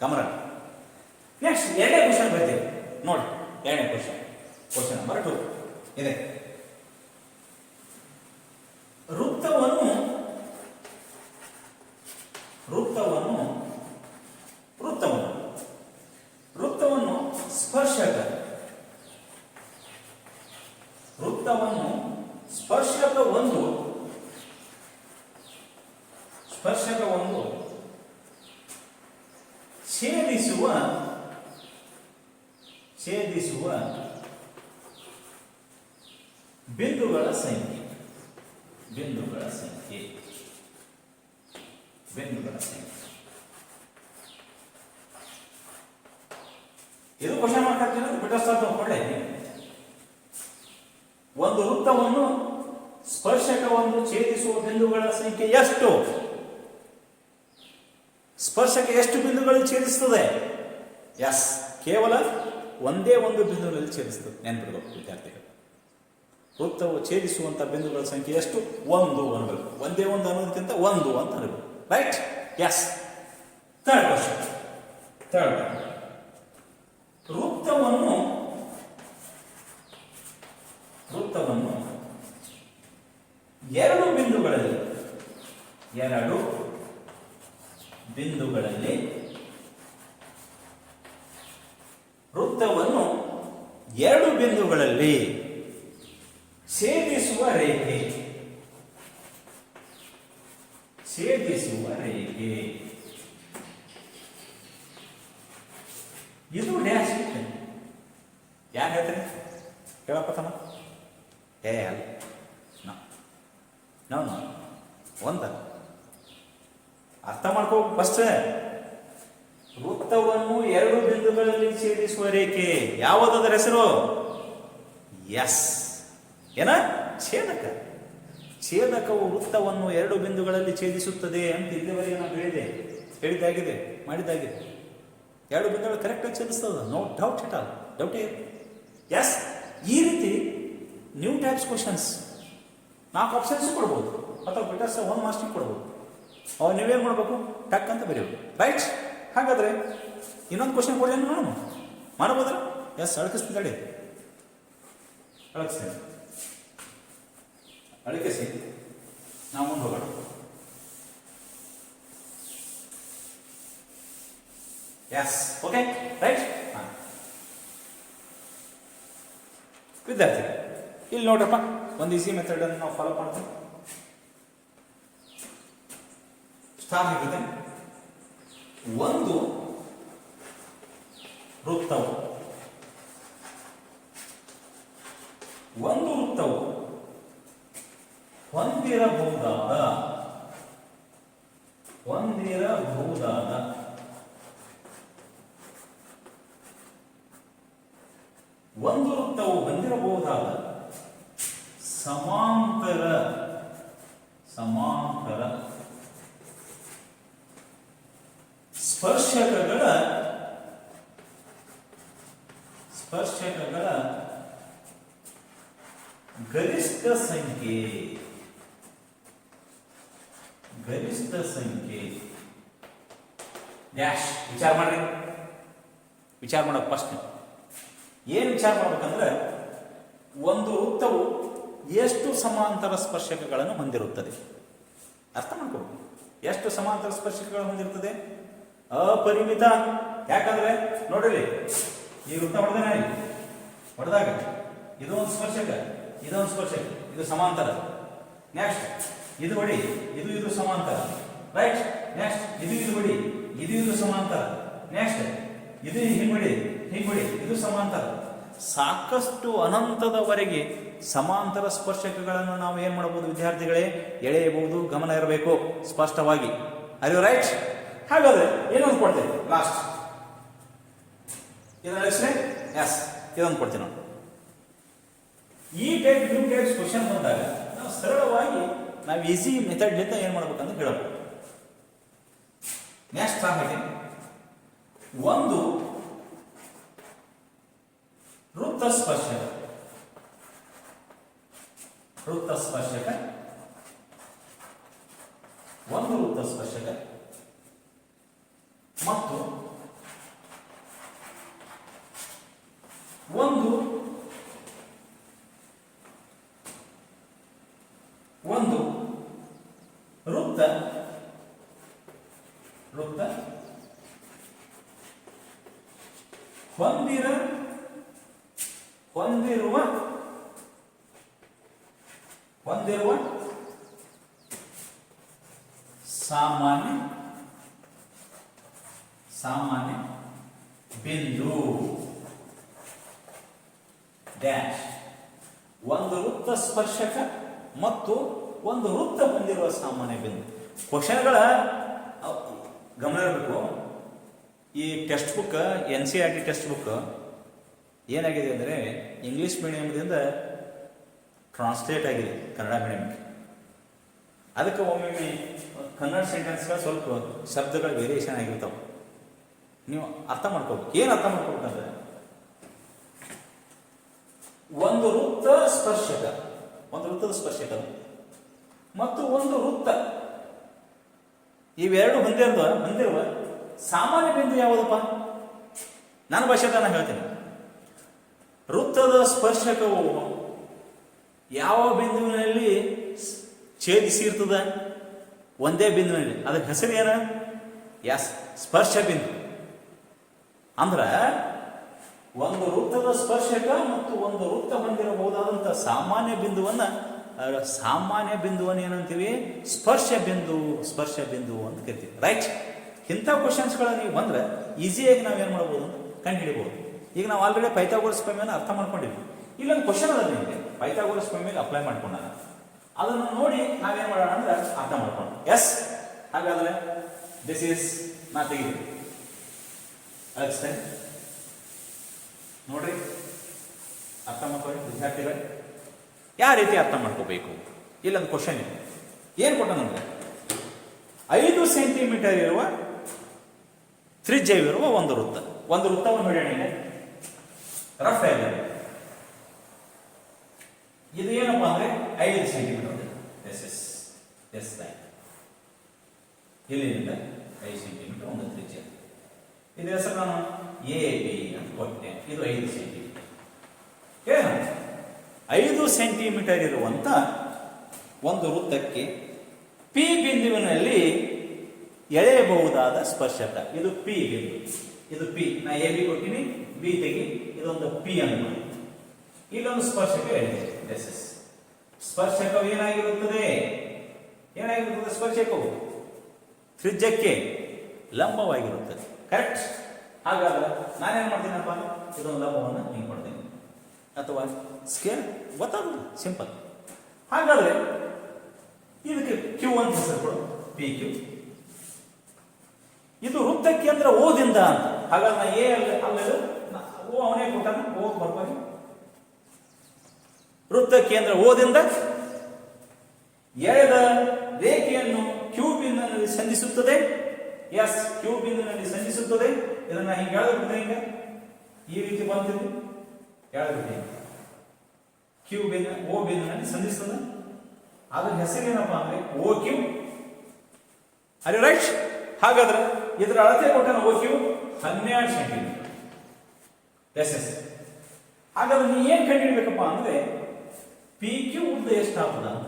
ಗಮನ. ನೆಕ್ಸ್ಟ್ ಎರಡನೇ ಕ್ವಶನ್ ಬರ್ತೀವಿ ನೋಡಿ. ಎರಡನೇ ಕ್ವಶನ್ ನಂಬರ್ 2 ಇದೆ. ವೃತ್ತವನ್ನು ಸ್ಪರ್ಶಕ ಒಂದು ಛೇದಿಸುವ ಬಿಂದುಗಳ ಸಂಖ್ಯೆ. ಇದು ಕ್ವಶನ್ ಮಾರ್ಕ್ ಹಾಕ್ತೀನಿ ಅಂತ ಬಿಟ್ಟು ಕೊಳ್ಳೆ. ಒಂದು ವೃತ್ತವನ್ನು ಸ್ಪರ್ಶಕವನ್ನು ಛೇದಿಸುವ ಬಿಂದುಗಳ ಸಂಖ್ಯೆ ಎಷ್ಟು? ಸ್ಪರ್ಶಕ ಎಷ್ಟು ಬಿಂದುಗಳಲ್ಲಿ ಛೇದಿಸುತ್ತದೆ? ಎಸ್, ಕೇವಲ ಒಂದೇ ಒಂದು ಬಿಂದುವಿನಲ್ಲಿ ಛೇದಿಸುತ್ತದೆ. ನೆನಪಿಡಬೇಕು ವಿದ್ಯಾರ್ಥಿಗಳು. ವೃತ್ತವು ಛೇದಿಸುವಂತಹ ಬಿಂದುಗಳ ಸಂಖ್ಯೆ ಎಷ್ಟು? 1 ಅನ್ನಬೇಕು. ಒಂದೇ ಒಂದು ಅನ್ನೋದಕ್ಕಿಂತ 1 ಅಂತ ಅನ್ನಬೇಕು. ರೈಟ್? ಎಸ್. Third question. ವೃತ್ತವನ್ನು ಎರಡು ಬಿಂದುಗಳಲ್ಲಿ ವೃತ್ತವನ್ನು ಎರಡು ಬಿಂದುಗಳಲ್ಲಿ ಛೇದಿಸುವ ರೇಖೆ. ಇದು ಡ್ಯಾಶ್. ಯಾರು ಹೇಳ್ತಾರೆ? ಕೇಳಪ್ಪತ್ತಮ್ಮ. ಅಲ್ಲ, ನಾವು ಒಂದ ಅರ್ಥ ಮಾಡ್ಕೋ ಫಸ್ಟ್. ವೃತ್ತವನ್ನು ಎರಡು ಬಿಂದುಗಳಲ್ಲಿ ಛೇದಿಸುವ ರೇಖೆ ಯಾವುದರ ಹೆಸರು? ಎಸ್. ಏನ? ಛೇದಕ. ಛೇದಕವು ವೃತ್ತವನ್ನು ಎರಡು ಬಿಂದುಗಳಲ್ಲಿ ಛೇದಿಸುತ್ತದೆ ಅಂತ ಇಲ್ಲಿವರೆಗೆ ನಾವು ಮಾಡಿದ್ದಾಗಿದೆ. ಎರಡು ಬಿಂದುಗಳು ಕರೆಕ್ಟಾಗಿ ಛೇದಿಸ್ತದ. No doubt it all. ಡೌಟೇ ಇಲ್ಲ. ಎಸ್. ಈ ರೀತಿ ನ್ಯೂ ಟೈಪ್ಸ್ ಕ್ವಶನ್ಸ್ 4 ಆಪ್ಷನ್ಸ್ ಕೊಡ್ಬೋದು, ಅಥವಾ ಬಿಟ್ಟರ್ಸ್ 1 ಮಾರ್ಕ್ಸ್ ಕೊಡ್ಬೋದು. ಅವಾಗ ನೀವೇನು ಮಾಡಬೇಕು? ಟಕ್ ಅಂತ ಬರೀಬೇಕು. ರೈಟ್? ಹಾಗಾದ್ರೆ ಇನ್ನೊಂದು ಕ್ವಶನ್ ಕೊಡಿ ನೋಡೋಣ. ಮಾಡಬಹುದಲ್ಲ? ಎಸ್. ಅಳಕಿಸ್ತೀನಿ. ಅಳಕಿಸಿ ನಾವು ಮುಂದೆ ಹೋಗೋಣ. ಎಸ್. ಓಕೆ. ರೈಟ್? ವಿದ್ಯಾರ್ಥಿ ಇಲ್ಲಿ ನೋಡ್ರಪ್ಪ, ಒಂದು ಈಸಿ ಮೆಥಡ್ ಅನ್ನು ನಾವು ಫಾಲೋ ಮಾಡ್ತೀವಿ. ಸ್ಟಾರ್ಟ್ ಆಗಿದೆ. ಒಂದು ವೃತ್ತವು ಹೊಂದಿರಬಹುದಾದ ಸಮಾಂತರ ಸ್ಪರ್ಶಕಗಳ ಗರಿಷ್ಠ ಸಂಖ್ಯೆ ಡ್ಯಾಶ್. ವಿಚಾರ ಮಾಡೋ ಫಸ್ಟ್ ಏನು ವಿಚಾರ ಮಾಡ್ಬೇಕಂದ್ರೆ, ಒಂದು ವೃತ್ತವು ಎಷ್ಟು ಸಮಾಂತರ ಸ್ಪರ್ಶಕಗಳನ್ನು ಹೊಂದಿರುತ್ತದೆ. ಅರ್ಥ ಮಾಡ್ಕೊಬೇಕು. ಎಷ್ಟು ಸಮಾಂತರ ಸ್ಪರ್ಶಕಗಳನ್ನು ಹೊಂದಿರುತ್ತದೆ? ಅಪರಿಮಿತ. ಯಾಕಂದ್ರೆ ನೋಡ್ರಿ, ಈ ವೃತ್ತ ಹೊಡೆದಾಗ ಇದೊಂದು ಸ್ಪರ್ಶಕ, ಇದೊಂದು ಸ್ಪರ್ಶಕ, ಇದು ಸಮಾಂತರ. ನೆಕ್ಸ್ಟ್ ಇದು ಹೊಡಿ, ಇದು ಸಮಾಂತರ. ರೈಟ್. ನೆಕ್ಸ್ಟ್ ಇದು ಹೊಡಿ, ಇದು ಸಮಾಂತರ. ನೆಕ್ಸ್ಟ್ ಇದು ಹಿಂಗೊಡಿ, ಇದು ಸಮಾಂತರ. ಸಾಕಷ್ಟು ಅನಂತದವರೆಗೆ ಸಮಾಂತರ ಸ್ಪರ್ಶಕಗಳನ್ನು ನಾವು ಏನ್ ಮಾಡಬಹುದು ವಿದ್ಯಾರ್ಥಿಗಳೇ? ಎಳೆಯಬಹುದು. ಗಮನ ಇರಬೇಕು ಸ್ಪಷ್ಟವಾಗಿ. ಅದು ರೈಟ್. ಹಾಗಾದ್ರೆ ಏನೊಂದು ಕೊಡ್ತೇವೆ ಲಾಸ್ಟ್. ಎಸ್, ಇದೊಂದು ಕೊಡ್ತೀನಿ ನಾನು. ಈ ಟೈಪ್ ನ್ಯೂ ಟೈಪ್ಸ್ ಕ್ವಶನ್ ಬಂದಾಗ ನಾವು ಸರಳವಾಗಿ ನಾವು ಈಸಿ ಮೆಥಡ್ಲಿಂದ ಏನು ಮಾಡ್ಬೇಕಂತ ಹೇಳಬಹುದು. ನೆಕ್ಸ್ಟ್ ಆಗಿದೆ, ಒಂದು ವೃತ್ತ ಸ್ಪರ್ಶಕ ಮತ್ತು ಒಂದು ವೃತ್ತ ಹೊಂದಿರುವ ಸಾಮಾನ್ಯ ಬಿಂದು ಡ್ಯಾಶ್. ಒಂದು ವೃತ್ತ ಸ್ಪರ್ಶಕ ಮತ್ತು ಒಂದು ವೃತ್ತ ಹೊಂದಿರುವ ಸಾಮಾನ್ಯ ಬಿಂದು. ಕ್ವಶನ್ಗಳ ಗಮನ ಇರಬೇಕು. ಈ text book NCERT text book ಏನಾಗಿದೆ ಅಂದರೆ ಇಂಗ್ಲಿಷ್ ಮೀಡಿಯಮ್ದಿಂದ ಟ್ರಾನ್ಸ್ಲೇಟ್ ಆಗಿದೆ ಕನ್ನಡ ಮೀಡಿಯಮ್ಗೆ. ಅದಕ್ಕೆ ಒಮ್ಮೊಮ್ಮೆ ಕನ್ನಡ ಸೆಂಟೆನ್ಸ್ಗಳು ಸ್ವಲ್ಪ ಶಬ್ದಗಳು ವೇರಿಯೇಷನ್ ಆಗಿರ್ತಾವೆ. ನೀವು ಅರ್ಥ ಮಾಡ್ಕೋಬೇಕು. ಏನು ಅರ್ಥ ಮಾಡ್ಕೋಬೇಕಂದ್ರೆ, ಒಂದು ವೃತ್ತದ ಸ್ಪರ್ಶಕ ಮತ್ತು ಒಂದು ವೃತ್ತ ಇವೆರಡು ಹೊಂದಿರುವ ಸಾಮಾನ್ಯ ಬಿಂದು ಯಾವುದಪ್ಪ? ನನ್ನ ಭಾಷೆದ ನಾನು ಹೇಳ್ತೇನೆ. ವೃತ್ತದ ಸ್ಪರ್ಶಕವು ಯಾವ ಬಿಂದುವಿನಲ್ಲಿ ಛೇದಿಸಿರ್ತದ? ಒಂದೇ ಬಿಂದುವಿನಲ್ಲಿ. ಅದಕ್ಕೆ ಹೆಸರು ಏನು? ಸ್ಪರ್ಶ ಬಿಂದು. ಅಂದ್ರ ಒಂದು ವೃತ್ತದ ಸ್ಪರ್ಶಕ ಮತ್ತು ಒಂದು ವೃತ್ತ ಹೊಂದಿರಬಹುದಾದಂಥ ಸಾಮಾನ್ಯ ಬಿಂದುವನ್ನು ಏನಂತೀವಿ? ಸ್ಪರ್ಶ ಬಿಂದು ಅಂತ ಕರಿತೀವಿ. ರೈಟ್. ಇಂಥ ಕ್ವಶನ್ಸ್ಗಳು ನೀವು ಬಂದ್ರೆ ಈಸಿಯಾಗಿ ನಾವೇನು ಮಾಡ್ಬೋದು? ಕಂಡುಹಿಡಿಬಹುದು. ಈಗ ನಾವು ಆಲ್ರೆಡಿ ಪೈಥಾಗೋರಸ್ ಪ್ರಮೇಯನ ಅರ್ಥ ಮಾಡ್ಕೊಂಡಿದ್ವಿ. ಇಲ್ಲೊಂದು ಕ್ವಶನ್ ಅದ ನಿಮಗೆ, ಪೈಥಾಗೋರಸ್ ಪ್ರಮೇಯ ಅಪ್ಲೈ ಮಾಡ್ಕೊಂಡ ಅದನ್ನು ನೋಡಿ ನಾವೇನು ಮಾಡೋಣ ಅಂದ್ರೆ ಅರ್ಥ ಮಾಡ್ಕೊಂಡು. ಎಸ್, ಹಾಗಾದ್ರೆ ದಿಸ್ ಈಸ್ ನಾ ತೆಗಿದ್ದೀನಿ. ನೋಡ್ರಿ, ಅರ್ಥ ಮಾಡ್ಕೊಳ್ಳಿ ವಿದ್ಯಾರ್ಥಿಗಳು. ಯಾವ ರೀತಿ ಅರ್ಥ ಮಾಡ್ಕೋಬೇಕು? ಇಲ್ಲೊಂದು ಕ್ವಶನ್ ಇದೆ. ಏನು ಕೊಟ್ಟನಂದ್ರೆ, 5 ಸೆಂಟಿಮೀಟರ್ ಇರುವ ತ್ರಿಜ್ಯವಿರುವ ಒಂದು ವೃತ್ತವನ್ನು ನೋಡೋಣ. ರಫ್ ಆಗಿ ಇದು ಏನಪ್ಪಾ ಅಂದ್ರೆ 5 ಸೆಂಟಿಮೀಟರ್. ಇಲ್ಲಿಂದ 5 ಸೆಂಟಿಮೀಟರ್ ಒಂದು ತ್ರಿಜ್ಯ. ಇದು ಹೆಸರು ನಾನು AB ಅಂತ ಕೊಟ್ಟೆ. ಇದು 5 ಸೆಂಟಿಮೀಟರ್. 5 ಸೆಂಟಿಮೀಟರ್ ಇರುವಂತ ಒಂದು ವೃತ್ತಕ್ಕೆ P ಬಿಂದುವಿನಲ್ಲಿ ಎಳೆಯಬಹುದಾದ ಸ್ಪರ್ಶಕ. ಇದು P ಬಿಂದು. ಇದು P. ನಾ AB ಕೊಟ್ಟಿನಿ, B ತೆಗಿ. ಇದೊಂದು P ಅನ್ನು ಇಲ್ಲೊಂದು ಸ್ಪರ್ಶಕ ಎಳೆದಿದೆ. ಸ್ಪರ್ಶಕವು ಏನಾಗಿರುತ್ತದೆ? ಸ್ಪರ್ಶಕವು ತ್ರಿಜ್ಯಕ್ಕೆ ಲಂಬವಾಗಿರುತ್ತದೆ. ಕರೆಕ್ಟ್. ಹಾಗಾದ್ರೆ ನಾನೇನು ಮಾಡ್ತೀನಪ್ಪ, ಇದೊಂದು ಲಂಬವನ್ನು ಹಿಂಗೆ ಮಾಡ್ತೀನಿ, ಅಥವಾ ಸ್ಕೇಲ್ ಗೊತ್ತಾಗೋದು ಸಿಂಪಲ್. ಹಾಗಾದ್ರೆ ಇದಕ್ಕೆ ಕ್ಯೂ ಅಂತ ಹೆಸರು ಕೊಡು, ಪಿ ಕ್ಯೂ. ಇದು ವೃತ್ತ ಕೇಂದ್ರ ಓದಿಂದ ಅಂತ. ಹಾಗಾದ್ರೆ ನಾ ಎ ಅಲ್ಲ ಓ ಅವನೇ ಕೊಟ್ಟಾನ, ಓ ಬರ್ಬಾರಿ. ವೃತ್ತ ಕೇಂದ್ರ ಓದಿಂದ ಎಳೆದ ರೇಖೆಯನ್ನು ಕ್ಯೂ ಬಿಂದುವಿನಲ್ಲಿ ಸಂಧಿಸುತ್ತದೆ. ಎಸ್, ಕ್ಯೂ ಬಿಂದುವಿನಲ್ಲಿ ಸಂಧಿಸುತ್ತದೆ. ಇದನ್ನ ಹಿಂಗೆ ಎಳೆದ್ಬಿಟ್ರೆ ಹಿಂಗೆ ಈ ರೀತಿ ಬಂದಿದ್ದು ಎಳೆದ್ಬಿಟ್ಟೆ, ಕ್ಯೂ ಬಿಂದು ಓ ಬಿಂದುವಿನಲ್ಲಿ ಸಂಧಿಸ್ತದೆ. ಅದ್ರ ಹೆಸರೇನಪ್ಪ ಅಂದ್ರೆ ಓ ಕ್ಯೂ. ಅರೆ ರೈಟ್. ಹಾಗಾದ್ರೆ ಇದರ ಅಳತೆ ಕೊಟ್ಟಾನ O Q 12 centimetre. Yes yes. ಹಾಗಾದ್ರೆ ನೀ ಏನ್ ಕಂಡುಹಿಡಬೇಕಪ್ಪ ಅಂದ್ರೆ ಪಿ ಕ್ಯೂ ಉದ್ದ ಎಷ್ಟಾಗ್ತದ ಅಂತ.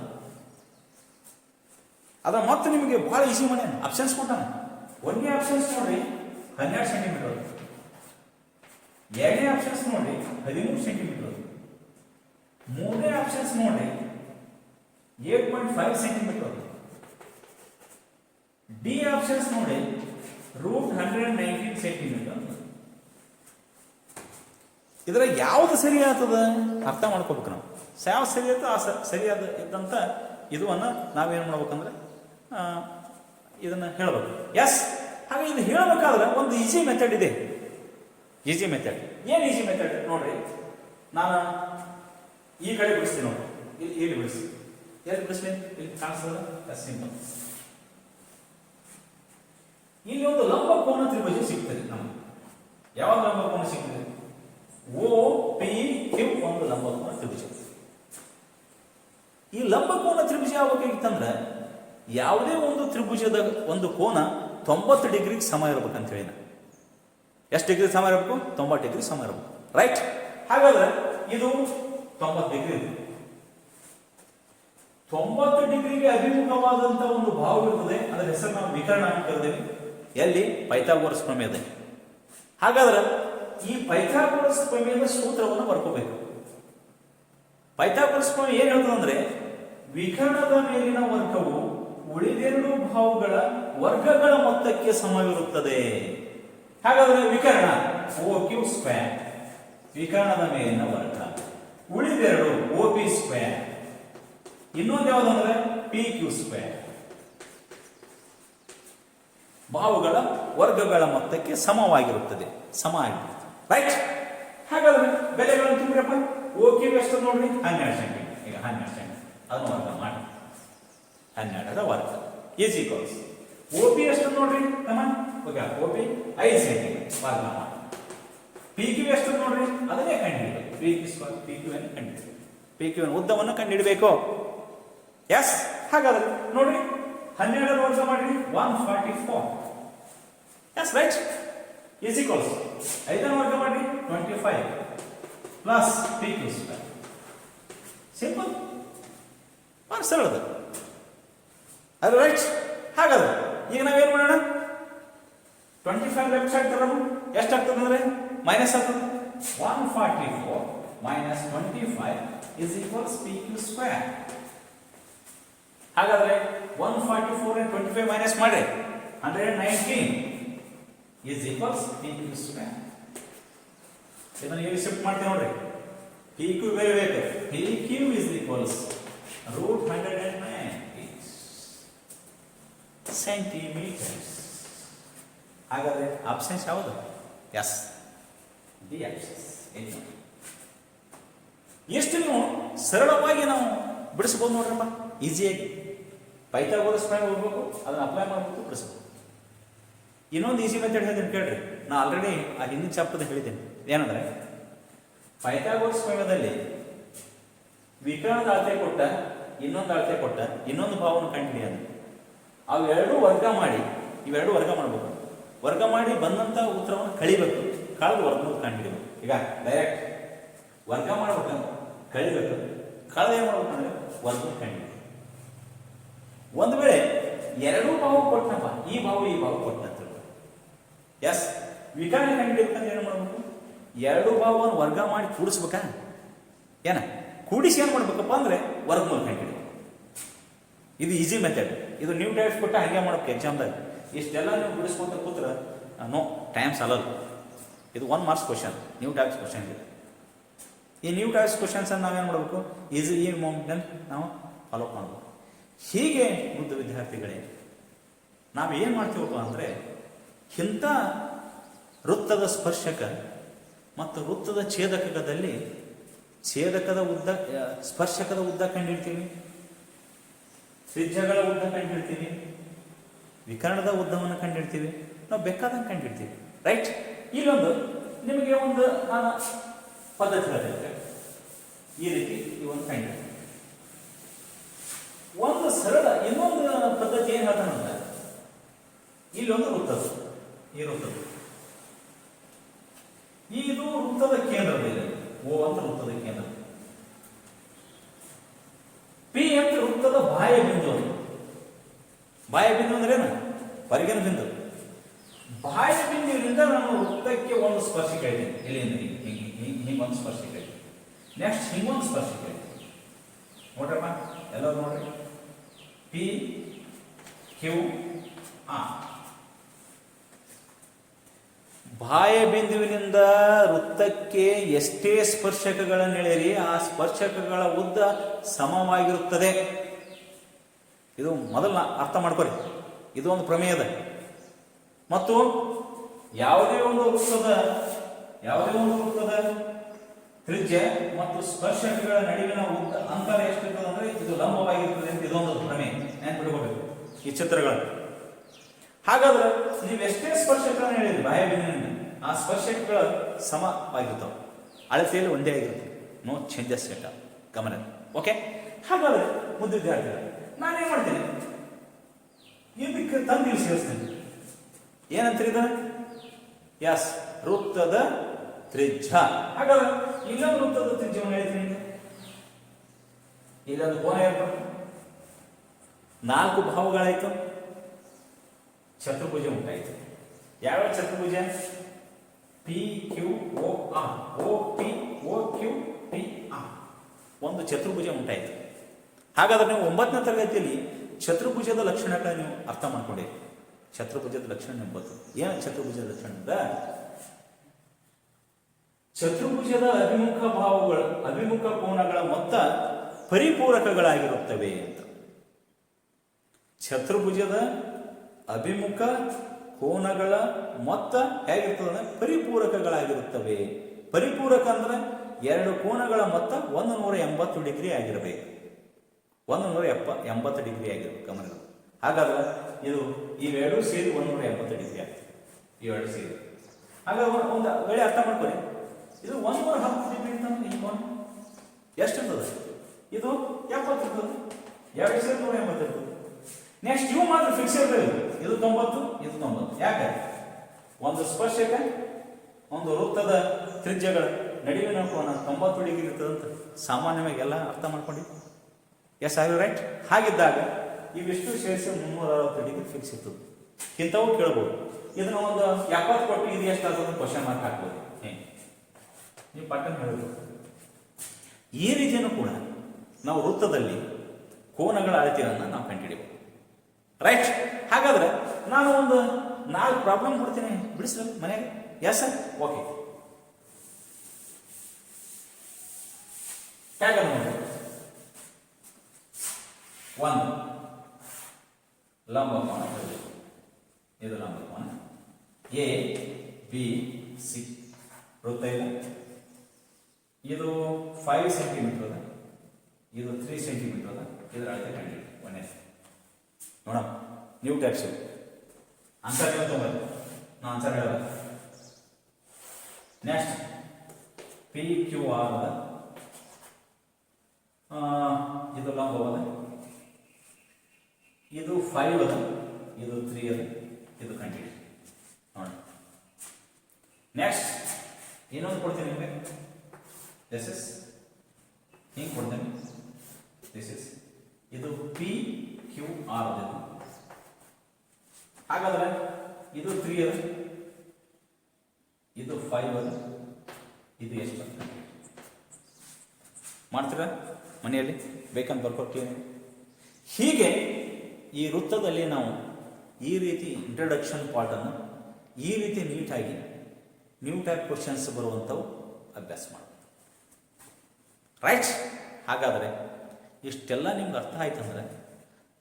ಅದ ಮತ್ತೆ ನಿಮಗೆ ಬಹಳ ಈಸಿ ಮಾಡ್ಯಾನ, ಆಪ್ಷನ್ಸ್ ಕೊಟ್ಟಾನ. ಒಂದನೇ ಆಪ್ಷನ್ಸ್ ನೋಡ್ರಿ 12 ಸೆಂಟಿಮೀಟರ್, ಎರಡನೇ ಆಪ್ಷನ್ಸ್ ನೋಡ್ರಿ 13 ಸೆಂಟಿಮೀಟರ್, ಮೂರನೇ ಆಪ್ಷನ್ಸ್ ನೋಡ್ರಿ 8.5 ಸೆಂಟಿಮೀಟರ್, ಡಿ ಆಪ್ಷನ್ಸ್ ನೋಡಿ √119 ಸೆಂಟಿಮೀಟರ್. ಇದರ ಯಾವ್ದು ಸರಿ ಆಗ್ತದ ಅರ್ಥ ಮಾಡ್ಕೋಬೇಕು ನಾವು. ಯಾವ ಸರಿ ಆಯ್ತು ಆ ಸರಿಯಾದ ಇದ್ದಂತ ಇದನ್ನ ನಾವೇನು ಮಾಡ್ಬೇಕಂದ್ರೆ ಇದನ್ನ ಹೇಳ್ಬೇಕು. ಎಸ್. ಹಾಗೆ ಇದು ಹೇಳಬೇಕಾದ್ರೆ ಒಂದು ಈಸಿ ಮೆಥಡ್ ಇದೆ. ಈಸಿ ಮೆಥಡ್ ಏನು? ಈಸಿ ಮೆಥಡ್ ನೋಡ್ರಿ, ನಾನು ಈ ಕಡೆ ಬಿಡಿಸ್ತೀನಿ ನೋಡಿ, ಇಲ್ಲಿ ಬಿಡಿಸಿ, ಎಲ್ಲಿ ಬಿಡಿಸ್ಲಿ, ಇಲ್ಲಿ ಕಾಣಿಸ್ತದ, ಸಿಂಪಲ್. ಇಲ್ಲಿ ಒಂದು ಲಂಬಕೋನ ತ್ರಿಭುಜ ಸಿಗ್ತದೆ ನಮಗೆ. ಯಾವ ಲಂಬಕೋನ ಸಿಗ್ತದೆ? ಓ ಪಿ ಕ್ಯೂ ಒಂದು ಲಂಬಕೋನ ತ್ರಿಭುಜ. ಈ ಲಂಬಕೋನ ತ್ರಿಭುಜ ಯಾವಾಗಂತಂದ್ರೆ ಯಾವುದೇ ಒಂದು ತ್ರಿಭುಜದ ಒಂದು ಕೋನ 90 ಡಿಗ್ರಿಗೆ ಸಮ ಇರ್ಬೇಕಂತ ಹೇಳಿ. ಎಷ್ಟು ಡಿಗ್ರಿ ಸಮ ಇರಬೇಕು? 90 ಡಿಗ್ರಿ ಸಮ ಇರಬೇಕು. ರೈಟ್. ಹಾಗಾದ್ರೆ ಇದು 90 ಡಿಗ್ರಿ. 90 ಡಿಗ್ರಿಗೆ ಅಭಿಮುಖವಾದಂತಹ ಒಂದು ಭಾವ ಇರ್ತದೆ. ಅದರ ಹೆಸರು ನಾವು ವಿಕರ್ಣ ಅಂತ ಕರೆದೇವೆ. ಎಲ್ಲಿ? ಪೈಥಾಗೋರಸ್ ಪ್ರಮೇಯದಲ್ಲಿ. ಹಾಗಾದ್ರೆ ಈ ಪೈಥಾಗೋರಸ್ ಪ್ರಮೇಯದ ಸೂತ್ರವನ್ನು ಬರ್ಕೋಬೇಕು. ಪೈಥಾಗೋರಸ್ ಪ್ರಮೇಯ ಏನ್ ಹೇಳ್ತದೆ ಅಂದ್ರೆ ವಿಕರ್ಣದ ಮೇಲಿನ ವರ್ಗವು ಉಳಿದೆರಡು ಭಾವಗಳ ವರ್ಗಗಳ ಮೊತ್ತಕ್ಕೆ ಸಮವಿರುತ್ತದೆ. ಹಾಗಾದ್ರೆ ವಿಕರ್ಣ ಓ ಕ್ಯೂ ಸ್ಕ್ವೇರ್, ವಿಕರ್ಣದ ಮೇಲಿನ ವರ್ಗ, ಉಳಿದೆರಡು ಓ ಪಿ ಸ್ಕ್ವೇರ್, ಇನ್ನೊಂದು ಯಾವುದಂದ್ರೆ ಪಿ ಕ್ಯೂ ಸ್ಕ್ವೇರ್, ಭಾವಗಳ ವರ್ಗಗಳ ಮೊತ್ತಕ್ಕೆ ಸಮವಾಗಿರುತ್ತದೆ. ಸಮ ಆಗಿರುತ್ತದೆ. ರೈಟ್. ಹಾಗಾದ್ರೆ ಬೆಲೆಗಳನ್ನು ತುಂಬಿರಪ್ಪ. ಓ ಕ್ಯೂ ಎಷ್ಟು ನೋಡ್ರಿ? 12 ಸೆಂಟಿಮೀಟರ್. ಈಗ 12 ಸೆಂಟಿಮೀಟರ್ ಅದನ್ನು ವರ್ಗ ಮಾಡಿ 12ರ ವರ್ಗ ಈಸ್ ಈಕ್ವಲ್ಸ್ ಓ ಪಿ ಎಷ್ಟು ನೋಡ್ರಿ? ಓ ಪಿ 5 ಸೆಂಟಿಮೀಟರ್ ವರ್ಗ ಮಾಡಿ. ಪಿ ಕ್ಯೂ ಎಷ್ಟು ನೋಡ್ರಿ? ಅದನ್ನೇ ಕಂಡುಹಿಡಬೇಕು. P Q square, P Q ಅನ್ನು ಕಂಡುಹಿಡಬೇಕು. ಪಿ ಕ್ಯೂ ಉದ್ದವನ್ನು ಕಂಡುಹಿಡಬೇಕು. ಎಸ್. ಹಾಗಾದ್ರೆ ನೋಡ್ರಿ 12ರ ವರ್ಗ ಮಾಡ್ರಿ 144. Yes right. ಈಸ್ ಈಕ್ವಲ್ಸ್ 5ರ ವರ್ಗ ಮಾಡ್ರಿ 25 plus P Q square. Simple. ಸರಳದ ಅದು ರೈಟ್. ಹಾಗಾದ್ರೆ ಈಗ ನಾವೇನ್ ಮಾಡೋಣ? 25 ಲೆಫ್ಟ್ ಸೈಡ್ ತರೋಣ. ಎಷ್ಟಾಗ್ತದೆ ಅಂದ್ರೆ ಮೈನಸ್ ಆಗ್ತದೆ. 144 minus 25 is equals P Q square. ಹಾಗಾದ್ರೆ 144 and 25 ಮೈನಸ್ ಮಾಡ್ರಿ 119 is equals P Q square. ಇದನ್ನು ಇಲ್ಲಿ ಶಿಫ್ಟ್ ಮಾಡ್ತೀವಿ ನೋಡ್ರಿ. ಪಿ ಕ್ಯೂ ಬೇರೆ ಬೇಕು. P Q is equals √190 centimetres. ಹಾಗಾದ್ರೆ ಆಪ್ಷನ್ಸ್ ಯಾವುದು? Yes, D options. ಎಷ್ಟು ನೀವು ಸರಳವಾಗಿ ನಾವು ಬಿಡಿಸಬಹುದು ನೋಡ್ರಪ್ಪ, ಈಸಿಯಾಗಿ. ಪೈಥಾಗೋರಸ್ ಪ್ರಮೇಯ ಹೋಗ್ಬೇಕು, ಅದನ್ನ ಅಪ್ಲೈ ಮಾಡ್ಬೇಕು, ಬಿಡಿಸ್ಬೇಕು. ಇನ್ನೊಂದು ಈಸಿ ಮೆಥಡ್ ಹೇಳ್ತೀನಿ ಕೇಳ್ರಿ. ನಾ ಆಲ್ರೆಡಿ ಆ ಹಿಂದಿನ ಚಾಪ್ಟರ್ದಾಗ ಹೇಳಿದ್ದೇನೆ. ಏನಂದ್ರೆ ಪೈಥಾಗೋರಸ್ ಪ್ರಮೇಯದಲ್ಲಿ ವಿಕರ್ಣದ ಅಳತೆ ಕೊಟ್ಟ, ಇನ್ನೊಂದು ಅಳತೆ ಕೊಟ್ಟ, ಇನ್ನೊಂದು ಭಾವವನ್ನು ಕಂಡುಹಿಡಿಯೋದು. ಅವೆರಡು ವರ್ಗ ಮಾಡಿ, ಇವೆರಡು ವರ್ಗ ಮಾಡಬೇಕು. ವರ್ಗ ಮಾಡಿ ಬಂದಂತ ಉತ್ತರವನ್ನು ಕಳಿಬೇಕು. ಕಳೆದು ವರ್ಗವನ್ನು ಕಂಡುಹಿಡಿಬೇಕು. ಈಗ ಡೈರೆಕ್ಟ್ ವರ್ಗ ಮಾಡ್ಬೇಕು, ಕಳಿಬೇಕು. ಕಳೆದ ಏನ್ ಮಾಡ್ಬೇಕಂದ್ರೆ ವರ್ಗ ಕಂಡುಹಿಡಿಬೇಕು. ಒಂದು ವೇಳೆ ಎರಡೂ ಭಾವ ಕೊಟ್ಟನಪ್ಪ, ಈ ಭಾವ ಕೊಟ್ಟನಂತ ಎಸ್, ವಿಕರ್ಣ ಕಂಡುಹಿಡಿಬೇಕಂದ್ರೆ ಏನು ಮಾಡ್ಬೇಕು? ಎರಡು ಭಾವವನ್ನು ವರ್ಗ ಮಾಡಿ ಕೂಡಿಸ್ಬೇಕಾ? ಏನ ಕೂಡಿಸಿ ಏನು ಮಾಡ್ಬೇಕಪ್ಪ ಅಂದ್ರೆ ವರ್ಗಮೂಲ ಕಂಡುಹಿಡಿಬೇಕು. ಇದು ಈಸಿ ಮೆಥಡ್. ಇದು ನೀವು ಟೈಪ್ಸ್ ಕೊಟ್ಟ ಹಾಗೆ ಮಾಡ್ಬೇಕು ಎಕ್ಸಾಮ್ದಾಗ. ಇಷ್ಟೆಲ್ಲ ನೀವು ಬಿಡಿಸ್ಕೊಂತ ಕೂತ್ರೆ ನೋ ಟೈಮ್ ಸಾಲಲ್ಲ. ಇದು 1 marks question, new types question ಇದೆ. ಈ ನ್ಯೂ ಟೈಪ್ಸ್ ಕ್ವಶನ್ಸನ್ನು ನಾವೇನು ಮಾಡಬೇಕು, ಈಸಿ ಈ ಮೂಮೆಂಟನ್ನು ನಾವು ಫಾಲೋ ಮಾಡಬೇಕು. ಹೀಗೆ ಮುದ್ದು ವಿದ್ಯಾರ್ಥಿಗಳೇ, ನಾವು ಏನು ಮಾಡ್ತೀವಪ್ಪ ಅಂದರೆ, ಇಂಥ ವೃತ್ತದ ಸ್ಪರ್ಶಕ ಮತ್ತು ವೃತ್ತದ ಛೇದಕದಲ್ಲಿ ಛೇದಕದ ಉದ್ದ, ಸ್ಪರ್ಶಕದ ಉದ್ದ ಕಂಡುಹಿಡ್ತೀವಿ, ತ್ರಿಜ್ಯಗಳ ಉದ್ದ ಕಂಡುಹಿಡ್ತೀವಿ, ವಿಕರ್ಣದ ಉದ್ದವನ್ನು ಕಂಡುಹಿಡ್ತೀವಿ, ನಾವು ಬೇಕಾದಂಗೆ ಕಂಡುಹಿಡ್ತೀವಿ. ರೈಟ್? ಇಲ್ಲೊಂದು ನಿಮಗೆ ಒಂದು ನಾನು ಪದ್ಧತಿ ಹೇಳಿದ್ರೆ ಈ ರೀತಿ ಇವೊಂದು ಕಂಡುಹಿಡ್ತೀವಿ. ಒಂದು ಸರಳ ಇನ್ನೊಂದು ಪದ್ಧತಿ ಏನು ಹೇಳ್ತಾನಂದ್ರೆ, ಇಲ್ಲೊಂದು ವೃತ್ತದ, ಈ ವೃತ್ತದ, ಇದು ವೃತ್ತದ ಕೇಂದ್ರದಲ್ಲಿ ಓ ಅಂತ ವೃತ್ತದ ಕೇಂದ್ರ, ಪಿ ಅಂತ ವೃತ್ತದ ಬಾಹ್ಯ ಬಿಂದು. ಬಾಹ್ಯ ಬಿಂದು ಅಂದ್ರೆ ಏನು? ಹೊರಗಿನ ಬಿಂದು. ಬಾಹ್ಯ ಬಿಂದುವಿನಿಂದ ನಾನು ವೃತ್ತಕ್ಕೆ ಒಂದು ಸ್ಪರ್ಶಕ ಇದೆ, ಇಲ್ಲಿಂದ ಹಿಂಗೊಂದು ಸ್ಪರ್ಶಕ ಇದೆ, ನೆಕ್ಸ್ಟ್ ಹಿಂಗೊಂದು ಸ್ಪರ್ಶಕ ಇದೆ. ನೋಡ್ರಪ್ಪ ಎಲ್ಲರೂ ನೋಡ್ರಿ, ಪಿ ಕ್ಯೂ ಆರ್. ಬಾಹ್ಯ ಬಿಂದುವಿನಿಂದ ವೃತ್ತಕ್ಕೆ ಎಷ್ಟೇ ಸ್ಪರ್ಶಕಗಳನ್ನೆಳೆಯಿರಿ, ಆ ಸ್ಪರ್ಶಕಗಳ ಉದ್ದ ಸಮವಾಗಿರುತ್ತದೆ. ಇದು ಮೊದಲ ಅರ್ಥ ಮಾಡ್ಕೊರಿ, ಇದು ಒಂದು ಪ್ರಮೇಯದ. ಮತ್ತು ಯಾವುದೇ ಒಂದು ವೃತ್ತದ ತ್ರಿಜ್ಯ ಮತ್ತು ಸ್ಪರ್ಶಕಗಳ ನಡುವಿನ ಉದ್ದ ಅಂತರ ಎಷ್ಟಿರ್ತದೆ ಅಂದ್ರೆ ಇದು ಲಂಬವಾಗಿರ್ತದೆ ಅಂತ ಇದೊಂದು ಪ್ರಮೇಯ ನೆನ್ಪಿಟ್ಕೋಬೇಕು ಈ ಚಿತ್ರಗಳನ್ನು. ಹಾಗಾದ್ರೆ ನೀವು ಎಷ್ಟೇ ಸ್ಪರ್ಶಕಗಳನ್ನು ಹೇಳಿದ್ರಿ ಬಾಹ್ಯ ಬಿಂದುವಿನಿಂದ, ಆ ಸ್ಪರ್ಶಕಗಳ ಸಮವಾಗಿರ್ತಾವೆ, ಅಳತೆಯಲ್ಲಿ ಒಂದೇ ಆಗಿರುತ್ತೆ, ನೋ ಚೇಂಜಸ್ ಎಟ್ ಗಮನ. ಓಕೆ? ಹಾಗಾದ್ರೆ ಮುದ್ದು ವಿದ್ಯಾರ್ಥಿಗಳು, ನಾನೇನು ಮಾಡ್ತೀನಿ, ಇದಕ್ಕೆ ತಂದು ಇಲ್ಲಿ ಸೇರಿಸ್ತೇನೆ. ಏನಂತೀರಿ ಇದನ್ನ? ಎಸ್, ವೃತ್ತದ ತ್ರಿಜ್ಯ. ಹಾಗಾದ್ರೆ ಇಲ್ಲೊಂದು ವೃತ್ತದ ತ್ರಿಜ್ಯವನ್ನು ಹೇಳ್ತೀನಿ. ಇಲ್ಲೊಂದು ಕೋನ ಏರ್ಪಟ್ಟು 4 ಭಾವಗಳಾಯ್ತು, ಚತುರ್ಭುಜ ಉಂಟಾಯಿತು. ಯಾವ ಚತುರ್ಭುಜ? P Q O R, O P O Q P R, ಒಂದು ಚತುರ್ಭುಜ ಉಂಟಾಯಿತು. ಹಾಗಾದ್ರೆ ನೀವು 9ನೇ ತರಗತಿಯಲ್ಲಿ ಚತುರ್ಭುಜದ ಲಕ್ಷಣಗಳನ್ನ ನೀವು ಅರ್ಥ ಮಾಡ್ಕೊಂಡಿರಿ. ಚತುರ್ಭುಜದ ಲಕ್ಷಣ ಎಂಬತ್ತು ಏನು? ಚತುರ್ಭುಜದ ಲಕ್ಷಣ ಅಂದ್ರೆ ಚತುರ್ಭುಜದ ಅಭಿಮುಖ ಭಾವಗಳು, ಅಭಿಮುಖ ಕೋನಗಳ ಮೊತ್ತ ಪರಿಪೂರಕಗಳಾಗಿರುತ್ತವೆ ಅಂತ. ಚತುರ್ಭುಜದ ಅಭಿಮುಖ ಕೋನಗಳ ಮೊತ್ತ ಹೇಗಿರ್ತದೆ? ಪರಿಪೂರಕಗಳಾಗಿರುತ್ತವೆ. ಪರಿಪೂರಕ ಅಂದ್ರೆ 2 ಕೋನಗಳ ಮೊತ್ತ 180 ಡಿಗ್ರಿ ಆಗಿರಬೇಕು. 180 ಡಿಗ್ರಿ ಆಗಿರಬೇಕು ಗಮನ. ಹಾಗಾದ್ರೆ ಇದು ಇವೆರಡು ಸೇರಿ 180 ಡಿಗ್ರಿ ಆಗ್ತದೆ. ಇವೆರಡು ಸೇರಿ ಹಾಗಾದ್ರೆ ಒಂದು ವೇಳೆ ಅರ್ಥ ಮಾಡ್ಕೊಳ್ಳಿ, ಇದು 110 ಡಿಗ್ರಿ ಅಂತ ಈ ಕೋನ ಎಷ್ಟಿರ್ತದೆ? ಇದು 70 ಇರ್ತದೆ, 2 ಸೇರಿ 180 ಇರ್ತದೆ. ನೆಕ್ಸ್ಟ್ ಇವು ಮಾತ್ರ ಫಿಕ್ಸ್ ಇರ್ತದೆ, ಇದು 90, ಇದು 90. ಯಾಕೆ? ಒಂದು ಸ್ಪರ್ಶಕ ಒಂದು ವೃತ್ತದ ತ್ರಿಜ್ಯಗಳ ನಡುವಿನ ಕೋನ 90 ಡಿಗ್ರಿ ಇರ್ತದಂತ ಸಾಮಾನ್ಯವಾಗಿ ಎಲ್ಲ ಅರ್ಥ ಮಾಡ್ಕೊಂಡು. Yes are you right? ಹಾಗಿದ್ದಾಗ ಇವಿಷ್ಟು ಸೇರಿಸಿ 360 ಡಿಗ್ರಿ ಫಿಕ್ಸ್ ಇರ್ತದೆ. ಇಂಥವು ಕೇಳ್ಬೋದು. ಇದನ್ನ ಒಂದು 70 ಕೊಟ್ಟು ಇದು ಎಷ್ಟು ಆಗ್ತದೆ ಕ್ವಶನ್ ಮಾರ್ಕ್ ಹಾಕ್ಬೋದು. ನೀವು ಪಟ್ಟಣ ಹೇಳಬೇಕು. ಈ ರೀತಿಯೂ ಕೂಡ ನಾವು ವೃತ್ತದಲ್ಲಿ ಕೋನಗಳ ಅಳತೆಯನ್ನು ನಾವು ಕಂಡುಹಿಡಿಯಬೇಕು. ರೈಟ್? ಹಾಗಾದ್ರೆ ನಾನು ಒಂದು 4 ಪ್ರಾಬ್ಲಮ್ ಕೊಡ್ತೀನಿ, ಬಿಡಿಸ್ಬೇಕು ಮನೆಗೆ. Yes sir? ಓಕೆ. ಹೇಗೆ ನೋಡಿ, 1 ಲಂಬ ಕೋನ, ಇದು ಲಂಬ ಕೋನ ಎ ಬಿ ಸಿ ವೃತ್ತ ಇದೆ. ಇದು 5 ಸೆಂಟಿಮೀಟರ್ ಅದ, ಇದು 3 ಸೆಂಟಿಮೀಟರ್ ಅದ. ಇದರ ಅಳತೆ ಕಂಡುಹಿಡಿ. ಒಂದೇ ನೋಡೋಣ, ನ್ಯೂ ಟೈಪ್ಸ್ ಆನ್ಸರ್ ನೀವು ತಗೊಂಡು ನಾ ಆನ್ಸರ್ ಹೇಳಲ್ಲ. ನೆಕ್ಸ್ಟ್ ಪಿ ಕ್ಯೂ ಆರ್ ಅದ, ಇದು ಲಂಬವಾದ, ಇದು 5 ಅದ, ಇದು 3 ಅದ, ಇದು ಕಂಟಿನ್ಯೂ ನೋಡಿ. ನೆಕ್ಸ್ಟ್ ಇನ್ನೊಂದು ಕೊಡ್ತೀನಿ ನಿಮಗೆ, ದಿಸ್ ಇಸ್ ಹಿಂಗೆ ಕೊಡ್ತೇನೆ. ದಿಸ್ ಇಸ್ ಇದು ಪಿ ಕ್ಯೂ ಆರ್ ಅದ. ಹಾಗಾದ್ರೆ ಇದು 3 ಅದ, ಇದು 5 ಅದ, ಇದು ಎಷ್ಟು ಅಂತ ಮಾಡ್ತೀರಾ ಮನೆಯಲ್ಲಿ? ಬೇಕಂತ ಬರ್ಕೊಡ್ತೀವಿ. ಹೀಗೆ ಈ ವೃತ್ತದಲ್ಲಿ ನಾವು ಈ ರೀತಿ ಇಂಟ್ರಡಕ್ಷನ್ ಪಾರ್ಟನ್ನು ಈ ರೀತಿ ನೀಟಾಗಿ ನ್ಯೂ ಟೈಪ್ ಕ್ವಶನ್ಸ್ ಬರುವಂಥವು ಅಭ್ಯಾಸ ಮಾಡಬೇಕು. ರೈಟ್. ಹಾಗಾದರೆ ಇಷ್ಟೆಲ್ಲ ನಿಮ್ಗೆ ಅರ್ಥ ಆಯ್ತಂದರೆ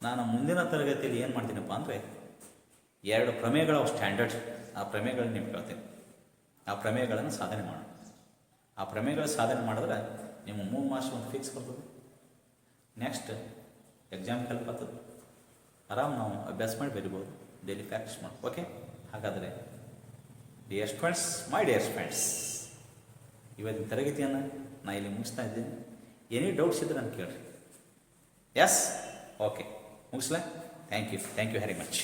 ನಾನು ಮುಂದಿನ ತರಗತಿಯಲ್ಲಿ ಏನು ಮಾಡ್ತೀನಪ್ಪ ಅಂದರೆ 2 ಪ್ರಮೇಯಗಳ ಸ್ಟ್ಯಾಂಡರ್ಡ್, ಆ ಪ್ರಮೇಯಗಳನ್ನ ನಿಮ್ಗೆ ಹೇಳ್ತೀನಿ. ಆ ಪ್ರಮೇಯಗಳನ್ನು ಸಾಧನೆ ಮಾಡೋಣ. ಆ ಪ್ರಮೇಯಗಳ ಸಾಧನೆ ಮಾಡಿದ್ರೆ ನಿಮ್ಮ 3 ಮಾರ್ಕ್ಸ್ ಒಂದು ಫಿಕ್ಸ್ ಬರ್ತದೆ. ನೆಕ್ಸ್ಟ್ ಎಕ್ಸಾಮ್ಗೆ ಹೆಲ್ಪ್ ಆಗ್ತದೆ. ಆರಾಮ್ ನಾವು ಅಭ್ಯಾಸ ಮಾಡಿ ಬರಿಬೋದು, ಡೈಲಿ ಪ್ರಾಕ್ಟೀಸ್ ಮಾಡಿ. ಓಕೆ. ಹಾಗಾದರೆ ಡಿಯರ್ ಸ್ಟೂಡೆಂಟ್ಸ್, ಮೈ ಡಿಯರ್ ಸ್ಟೂಡೆಂಟ್ಸ್, ಇವತ್ತಿನ ತರಗತಿಯನ್ನು ನಾನು ಇಲ್ಲಿ ಮುಗಿಸ್ತಾ ಇದ್ದೇನೆ. ಎನಿ ಡೌಟ್ಸ್ ಇದ್ದರೆ ನಾನು ಕೇಳ್ರಿ. ಎಸ್. ಓಕೆ, ಮುಗಿಸ್ಲಾ? Thank you very much.